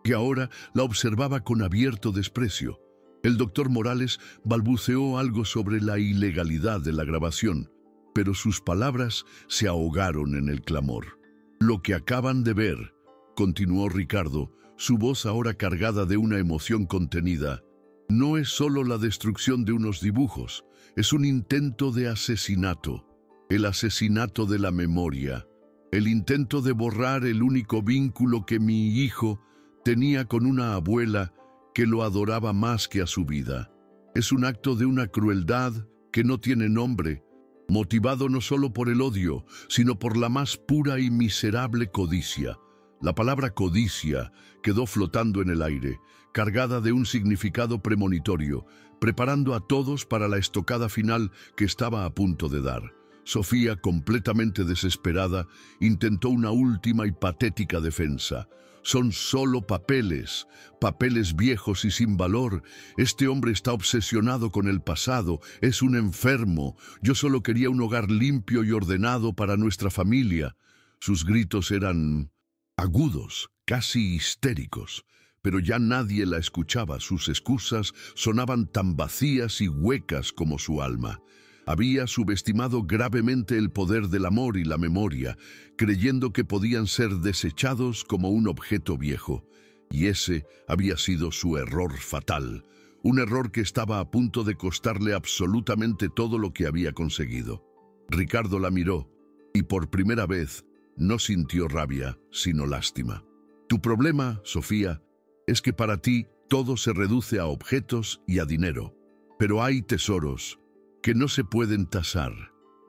que ahora la observaba con abierto desprecio. El doctor Morales balbuceó algo sobre la ilegalidad de la grabación, pero sus palabras se ahogaron en el clamor. «Lo que acaban de ver», continuó Ricardo, su voz ahora cargada de una emoción contenida, «no es solo la destrucción de unos dibujos, es un intento de asesinato, el asesinato de la memoria, el intento de borrar el único vínculo que mi hijo tenía con una abuela que lo adoraba más que a su vida. Es un acto de una crueldad que no tiene nombre, motivado no solo por el odio, sino por la más pura y miserable codicia». La palabra codicia quedó flotando en el aire, cargada de un significado premonitorio, preparando a todos para la estocada final que estaba a punto de dar. Sofía, completamente desesperada, intentó una última y patética defensa. «Son solo papeles, papeles viejos y sin valor. Este hombre está obsesionado con el pasado, es un enfermo. Yo solo quería un hogar limpio y ordenado para nuestra familia». Sus gritos eran agudos, casi histéricos, pero ya nadie la escuchaba. Sus excusas sonaban tan vacías y huecas como su alma. Había subestimado gravemente el poder del amor y la memoria, creyendo que podían ser desechados como un objeto viejo. Y ese había sido su error fatal, un error que estaba a punto de costarle absolutamente todo lo que había conseguido. Ricardo la miró, y por primera vez no sintió rabia, sino lástima. «Tu problema, Sofía, es que para ti todo se reduce a objetos y a dinero. Pero hay tesoros que no se pueden tasar.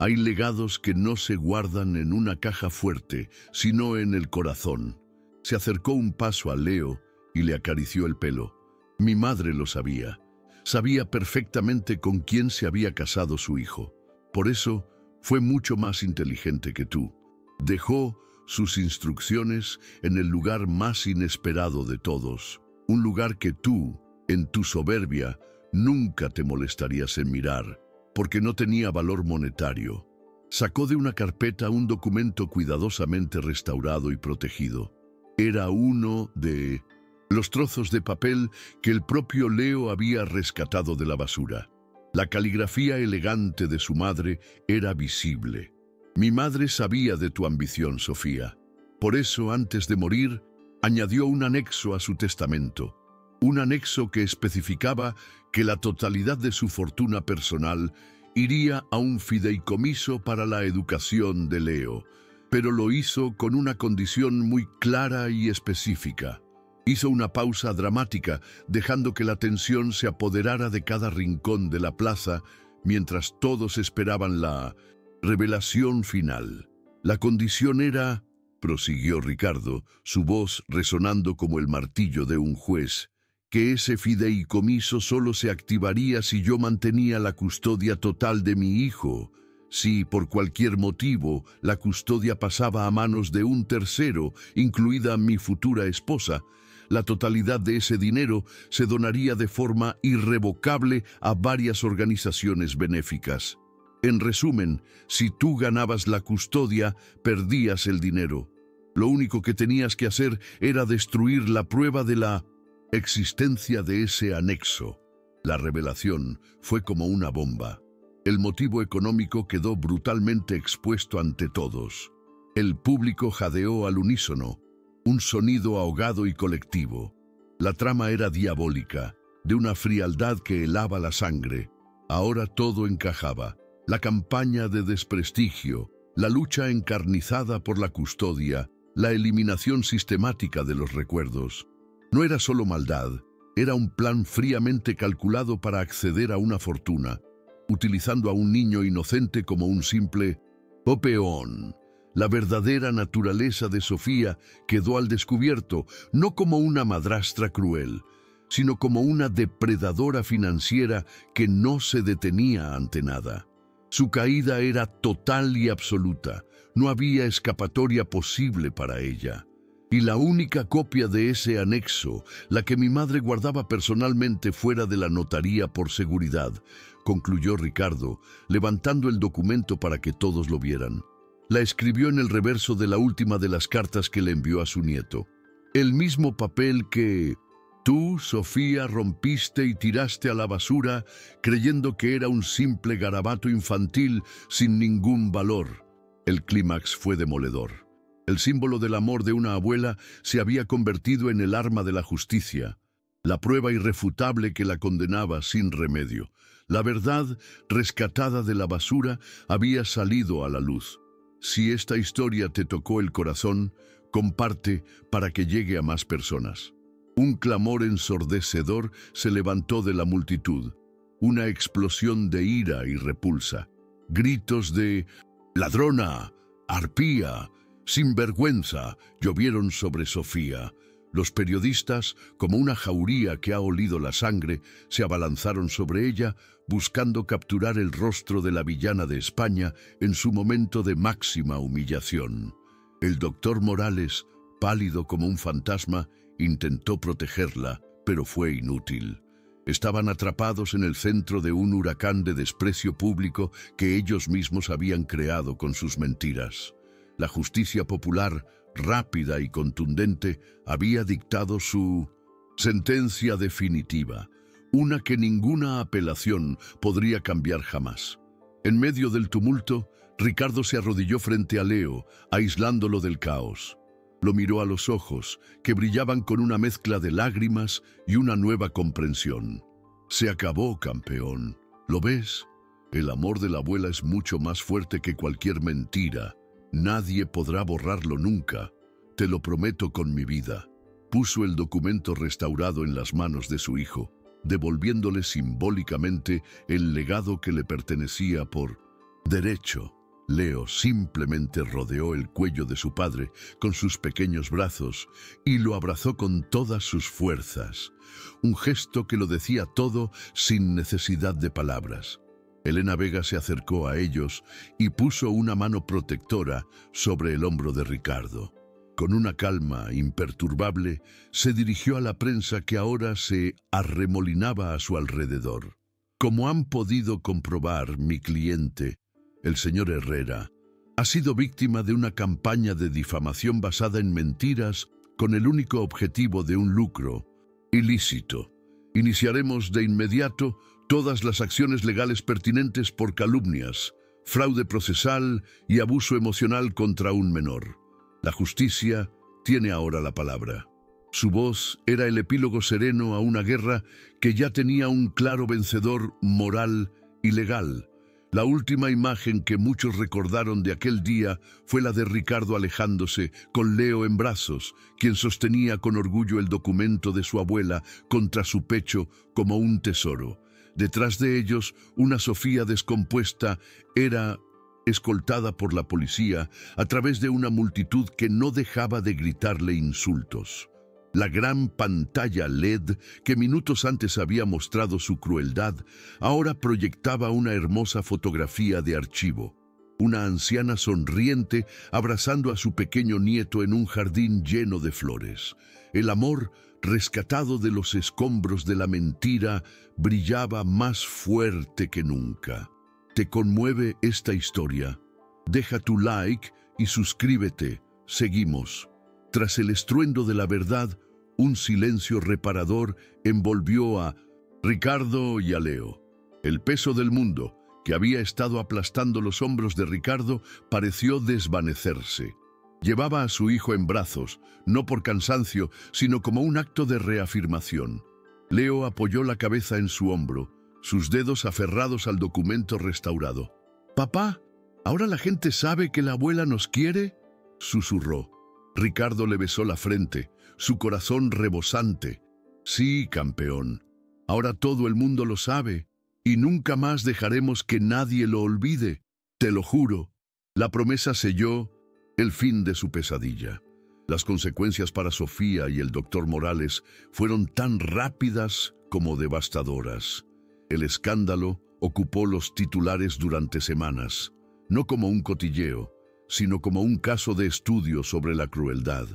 Hay legados que no se guardan en una caja fuerte, sino en el corazón». Se acercó un paso a Leo y le acarició el pelo. «Mi madre lo sabía. Sabía perfectamente con quién se había casado su hijo. Por eso fue mucho más inteligente que tú. Dejó sus instrucciones en el lugar más inesperado de todos, un lugar que tú, en tu soberbia, nunca te molestarías en mirar, porque no tenía valor monetario». Sacó de una carpeta un documento cuidadosamente restaurado y protegido. Era uno de los trozos de papel que el propio Leo había rescatado de la basura. La caligrafía elegante de su madre era visible. «Mi madre sabía de tu ambición, Sofía. Por eso, antes de morir, añadió un anexo a su testamento. Un anexo que especificaba que la totalidad de su fortuna personal iría a un fideicomiso para la educación de Leo, pero lo hizo con una condición muy clara y específica». Hizo una pausa dramática, dejando que la tensión se apoderara de cada rincón de la plaza, mientras todos esperaban la revelación final. «La condición era», prosiguió Ricardo, su voz resonando como el martillo de un juez, «que ese fideicomiso solo se activaría si yo mantenía la custodia total de mi hijo. Si, por cualquier motivo, la custodia pasaba a manos de un tercero, incluida mi futura esposa, la totalidad de ese dinero se donaría de forma irrevocable a varias organizaciones benéficas. En resumen, si tú ganabas la custodia, perdías el dinero. Lo único que tenías que hacer era destruir la prueba de la existencia de ese anexo». La revelación fue como una bomba. El motivo económico quedó brutalmente expuesto ante todos. El público jadeó al unísono, un sonido ahogado y colectivo. La trama era diabólica, de una frialdad que helaba la sangre. Ahora todo encajaba. La campaña de desprestigio, la lucha encarnizada por la custodia, la eliminación sistemática de los recuerdos. No era solo maldad, era un plan fríamente calculado para acceder a una fortuna, utilizando a un niño inocente como un simple peón. La verdadera naturaleza de Sofía quedó al descubierto, no como una madrastra cruel, sino como una depredadora financiera que no se detenía ante nada. Su caída era total y absoluta, no había escapatoria posible para ella. Y la única copia de ese anexo, la que mi madre guardaba personalmente fuera de la notaría por seguridad, concluyó Ricardo, levantando el documento para que todos lo vieran. La escribió en el reverso de la última de las cartas que le envió a su nieto. El mismo papel que tú, Sofía, rompiste y tiraste a la basura, creyendo que era un simple garabato infantil sin ningún valor. El clímax fue demoledor. El símbolo del amor de una abuela se había convertido en el arma de la justicia, la prueba irrefutable que la condenaba sin remedio. La verdad, rescatada de la basura, había salido a la luz. Si esta historia te tocó el corazón, comparte para que llegue a más personas. Un clamor ensordecedor se levantó de la multitud, una explosión de ira y repulsa. Gritos de «¡Ladrona! ¡Arpía! ¡Sinvergüenza!» llovieron sobre Sofía. Los periodistas, como una jauría que ha olido la sangre, se abalanzaron sobre ella, buscando capturar el rostro de la villana de España en su momento de máxima humillación. El doctor Morales, pálido como un fantasma, intentó protegerla, pero fue inútil. Estaban atrapados en el centro de un huracán de desprecio público que ellos mismos habían creado con sus mentiras. La justicia popular, rápida y contundente, había dictado su sentencia definitiva, una que ninguna apelación podría cambiar jamás. En medio del tumulto, Ricardo se arrodilló frente a Leo, aislándolo del caos. Lo miró a los ojos, que brillaban con una mezcla de lágrimas y una nueva comprensión. «Se acabó, campeón. ¿Lo ves? El amor de la abuela es mucho más fuerte que cualquier mentira. Nadie podrá borrarlo nunca. Te lo prometo con mi vida». Puso el documento restaurado en las manos de su hijo, devolviéndole simbólicamente el legado que le pertenecía por derecho. Leo simplemente rodeó el cuello de su padre con sus pequeños brazos y lo abrazó con todas sus fuerzas, un gesto que lo decía todo sin necesidad de palabras. Elena Vega se acercó a ellos y puso una mano protectora sobre el hombro de Ricardo. Con una calma imperturbable, se dirigió a la prensa que ahora se arremolinaba a su alrededor. Como han podido comprobar, mi cliente, el señor Herrera, ha sido víctima de una campaña de difamación basada en mentiras con el único objetivo de un lucro ilícito. Iniciaremos de inmediato todas las acciones legales pertinentes por calumnias, fraude procesal y abuso emocional contra un menor. La justicia tiene ahora la palabra. Su voz era el epílogo sereno a una guerra que ya tenía un claro vencedor moral y legal. La última imagen que muchos recordaron de aquel día fue la de Ricardo alejándose, con Leo en brazos, quien sostenía con orgullo el documento de su abuela contra su pecho como un tesoro. Detrás de ellos, una Sofía descompuesta era escoltada por la policía a través de una multitud que no dejaba de gritarle insultos. La gran pantalla LED que minutos antes había mostrado su crueldad, ahora proyectaba una hermosa fotografía de archivo. Una anciana sonriente abrazando a su pequeño nieto en un jardín lleno de flores. El amor, rescatado de los escombros de la mentira, brillaba más fuerte que nunca. ¿Te conmueve esta historia? Deja tu like y suscríbete. Seguimos. Tras el estruendo de la verdad, un silencio reparador envolvió a Ricardo y a Leo. El peso del mundo, que había estado aplastando los hombros de Ricardo, pareció desvanecerse. Llevaba a su hijo en brazos, no por cansancio, sino como un acto de reafirmación. Leo apoyó la cabeza en su hombro, sus dedos aferrados al documento restaurado. «Papá, ¿ahora la gente sabe que la abuela nos quiere?», susurró. Ricardo le besó la frente, su corazón rebosante. «Sí, campeón. Ahora todo el mundo lo sabe, y nunca más dejaremos que nadie lo olvide. Te lo juro». La promesa selló el fin de su pesadilla. Las consecuencias para Sofía y el doctor Morales fueron tan rápidas como devastadoras. El escándalo ocupó los titulares durante semanas, no como un cotilleo, sino como un caso de estudio sobre la crueldad.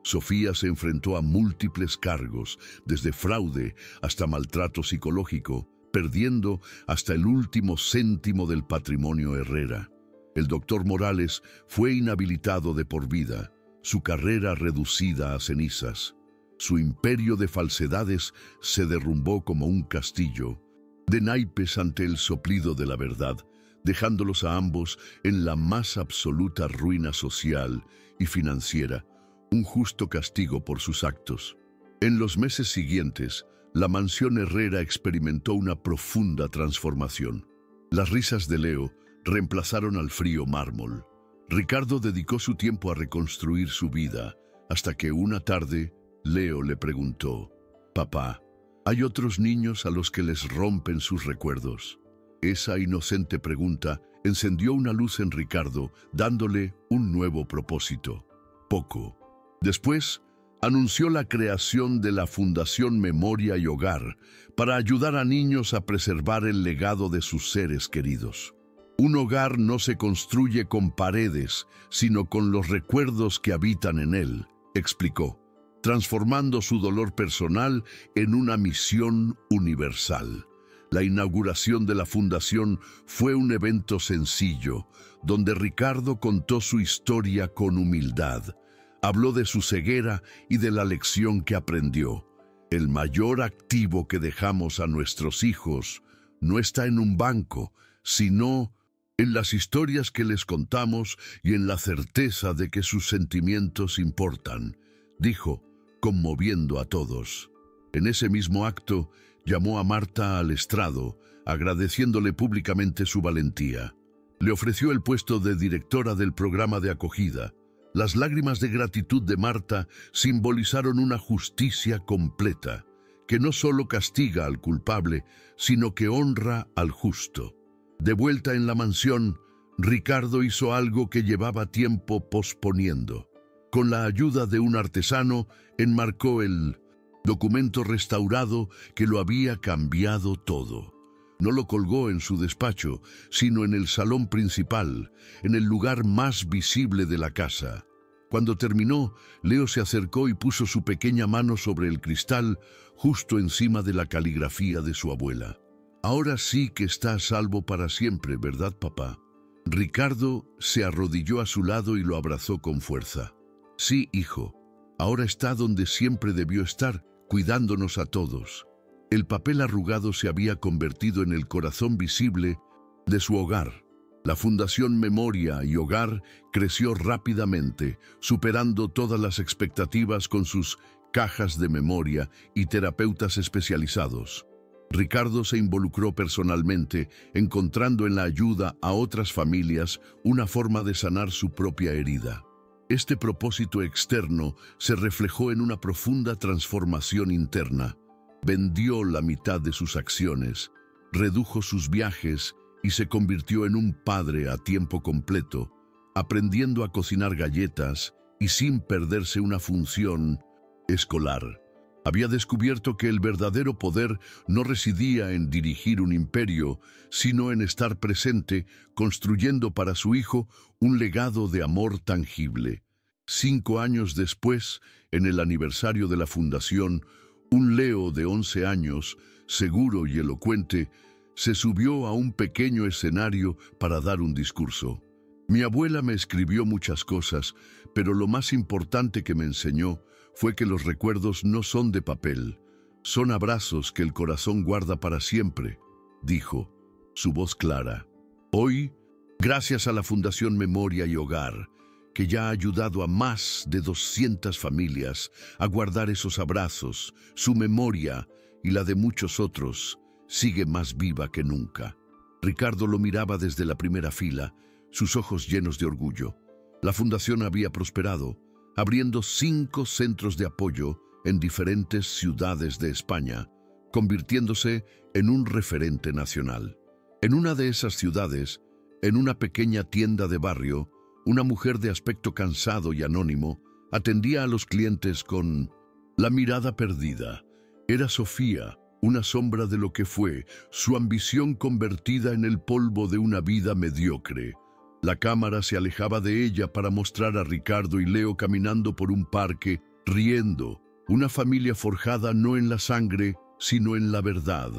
Sofía se enfrentó a múltiples cargos, desde fraude hasta maltrato psicológico, perdiendo hasta el último céntimo del patrimonio Herrera. El doctor Morales fue inhabilitado de por vida, su carrera reducida a cenizas. Su imperio de falsedades se derrumbó como un castillo, de naipes ante el soplido de la verdad, dejándolos a ambos en la más absoluta ruina social y financiera, un justo castigo por sus actos. En los meses siguientes, la mansión Herrera experimentó una profunda transformación. Las risas de Leo reemplazaron al frío mármol. Ricardo dedicó su tiempo a reconstruir su vida, hasta que una tarde Leo le preguntó: «Papá, ¿hay otros niños a los que les rompen sus recuerdos?». Esa inocente pregunta encendió una luz en Ricardo, dándole un nuevo propósito. Poco después, anunció la creación de la Fundación Memoria y Hogar para ayudar a niños a preservar el legado de sus seres queridos. Un hogar no se construye con paredes, sino con los recuerdos que habitan en él, explicó, transformando su dolor personal en una misión universal. La inauguración de la fundación fue un evento sencillo, donde Ricardo contó su historia con humildad. Habló de su ceguera y de la lección que aprendió. El mayor activo que dejamos a nuestros hijos no está en un banco, sino en las historias que les contamos y en la certeza de que sus sentimientos importan, dijo, conmoviendo a todos. En ese mismo acto, llamó a Marta al estrado, agradeciéndole públicamente su valentía. Le ofreció el puesto de directora del programa de acogida. Las lágrimas de gratitud de Marta simbolizaron una justicia completa, que no solo castiga al culpable, sino que honra al justo. De vuelta en la mansión, Ricardo hizo algo que llevaba tiempo posponiendo. Con la ayuda de un artesano, enmarcó el documento restaurado que lo había cambiado todo. No lo colgó en su despacho, sino en el salón principal, en el lugar más visible de la casa. Cuando terminó, Leo se acercó y puso su pequeña mano sobre el cristal, justo encima de la caligrafía de su abuela. «Ahora sí que está a salvo para siempre, ¿verdad, papá?». Ricardo se arrodilló a su lado y lo abrazó con fuerza. «Sí, hijo. Ahora está donde siempre debió estar, cuidándonos a todos». El papel arrugado se había convertido en el corazón visible de su hogar. La Fundación Memoria y Hogar creció rápidamente, superando todas las expectativas con sus cajas de memoria y terapeutas especializados. Ricardo se involucró personalmente, encontrando en la ayuda a otras familias una forma de sanar su propia herida. Este propósito externo se reflejó en una profunda transformación interna. Vendió la mitad de sus acciones, redujo sus viajes y se convirtió en un padre a tiempo completo, aprendiendo a cocinar galletas y sin perderse una función escolar. Había descubierto que el verdadero poder no residía en dirigir un imperio, sino en estar presente, construyendo para su hijo un legado de amor tangible. 5 años después, en el aniversario de la fundación, un Leo de 11 años, seguro y elocuente, se subió a un pequeño escenario para dar un discurso. Mi abuela me escribió muchas cosas, pero lo más importante que me enseñó fue que los recuerdos no son de papel, son abrazos que el corazón guarda para siempre, dijo, su voz clara. Hoy, gracias a la Fundación Memoria y Hogar, que ya ha ayudado a más de 200 familias a guardar esos abrazos, su memoria y la de muchos otros sigue más viva que nunca. Ricardo lo miraba desde la primera fila, sus ojos llenos de orgullo. La fundación había prosperado, abriendo 5 centros de apoyo en diferentes ciudades de España, convirtiéndose en un referente nacional. En una de esas ciudades, en una pequeña tienda de barrio, una mujer de aspecto cansado y anónimo atendía a los clientes con la mirada perdida. Era Sofía, una sombra de lo que fue, su ambición convertida en el polvo de una vida mediocre. La cámara se alejaba de ella para mostrar a Ricardo y Leo caminando por un parque, riendo. Una familia forjada no en la sangre, sino en la verdad,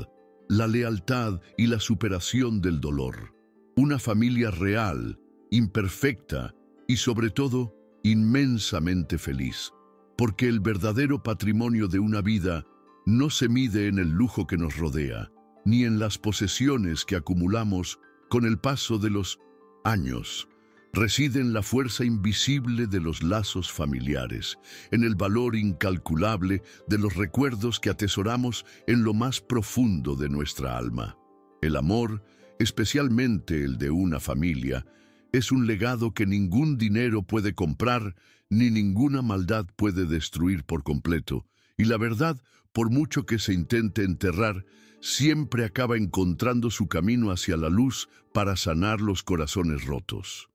la lealtad y la superación del dolor. Una familia real, imperfecta y sobre todo inmensamente feliz, porque el verdadero patrimonio de una vida no se mide en el lujo que nos rodea, ni en las posesiones que acumulamos con el paso de los años. Reside en la fuerza invisible de los lazos familiares, en el valor incalculable de los recuerdos que atesoramos en lo más profundo de nuestra alma. El amor, especialmente el de una familia, es un legado que ningún dinero puede comprar, ni ninguna maldad puede destruir por completo. Y la verdad, por mucho que se intente enterrar, siempre acaba encontrando su camino hacia la luz para sanar los corazones rotos.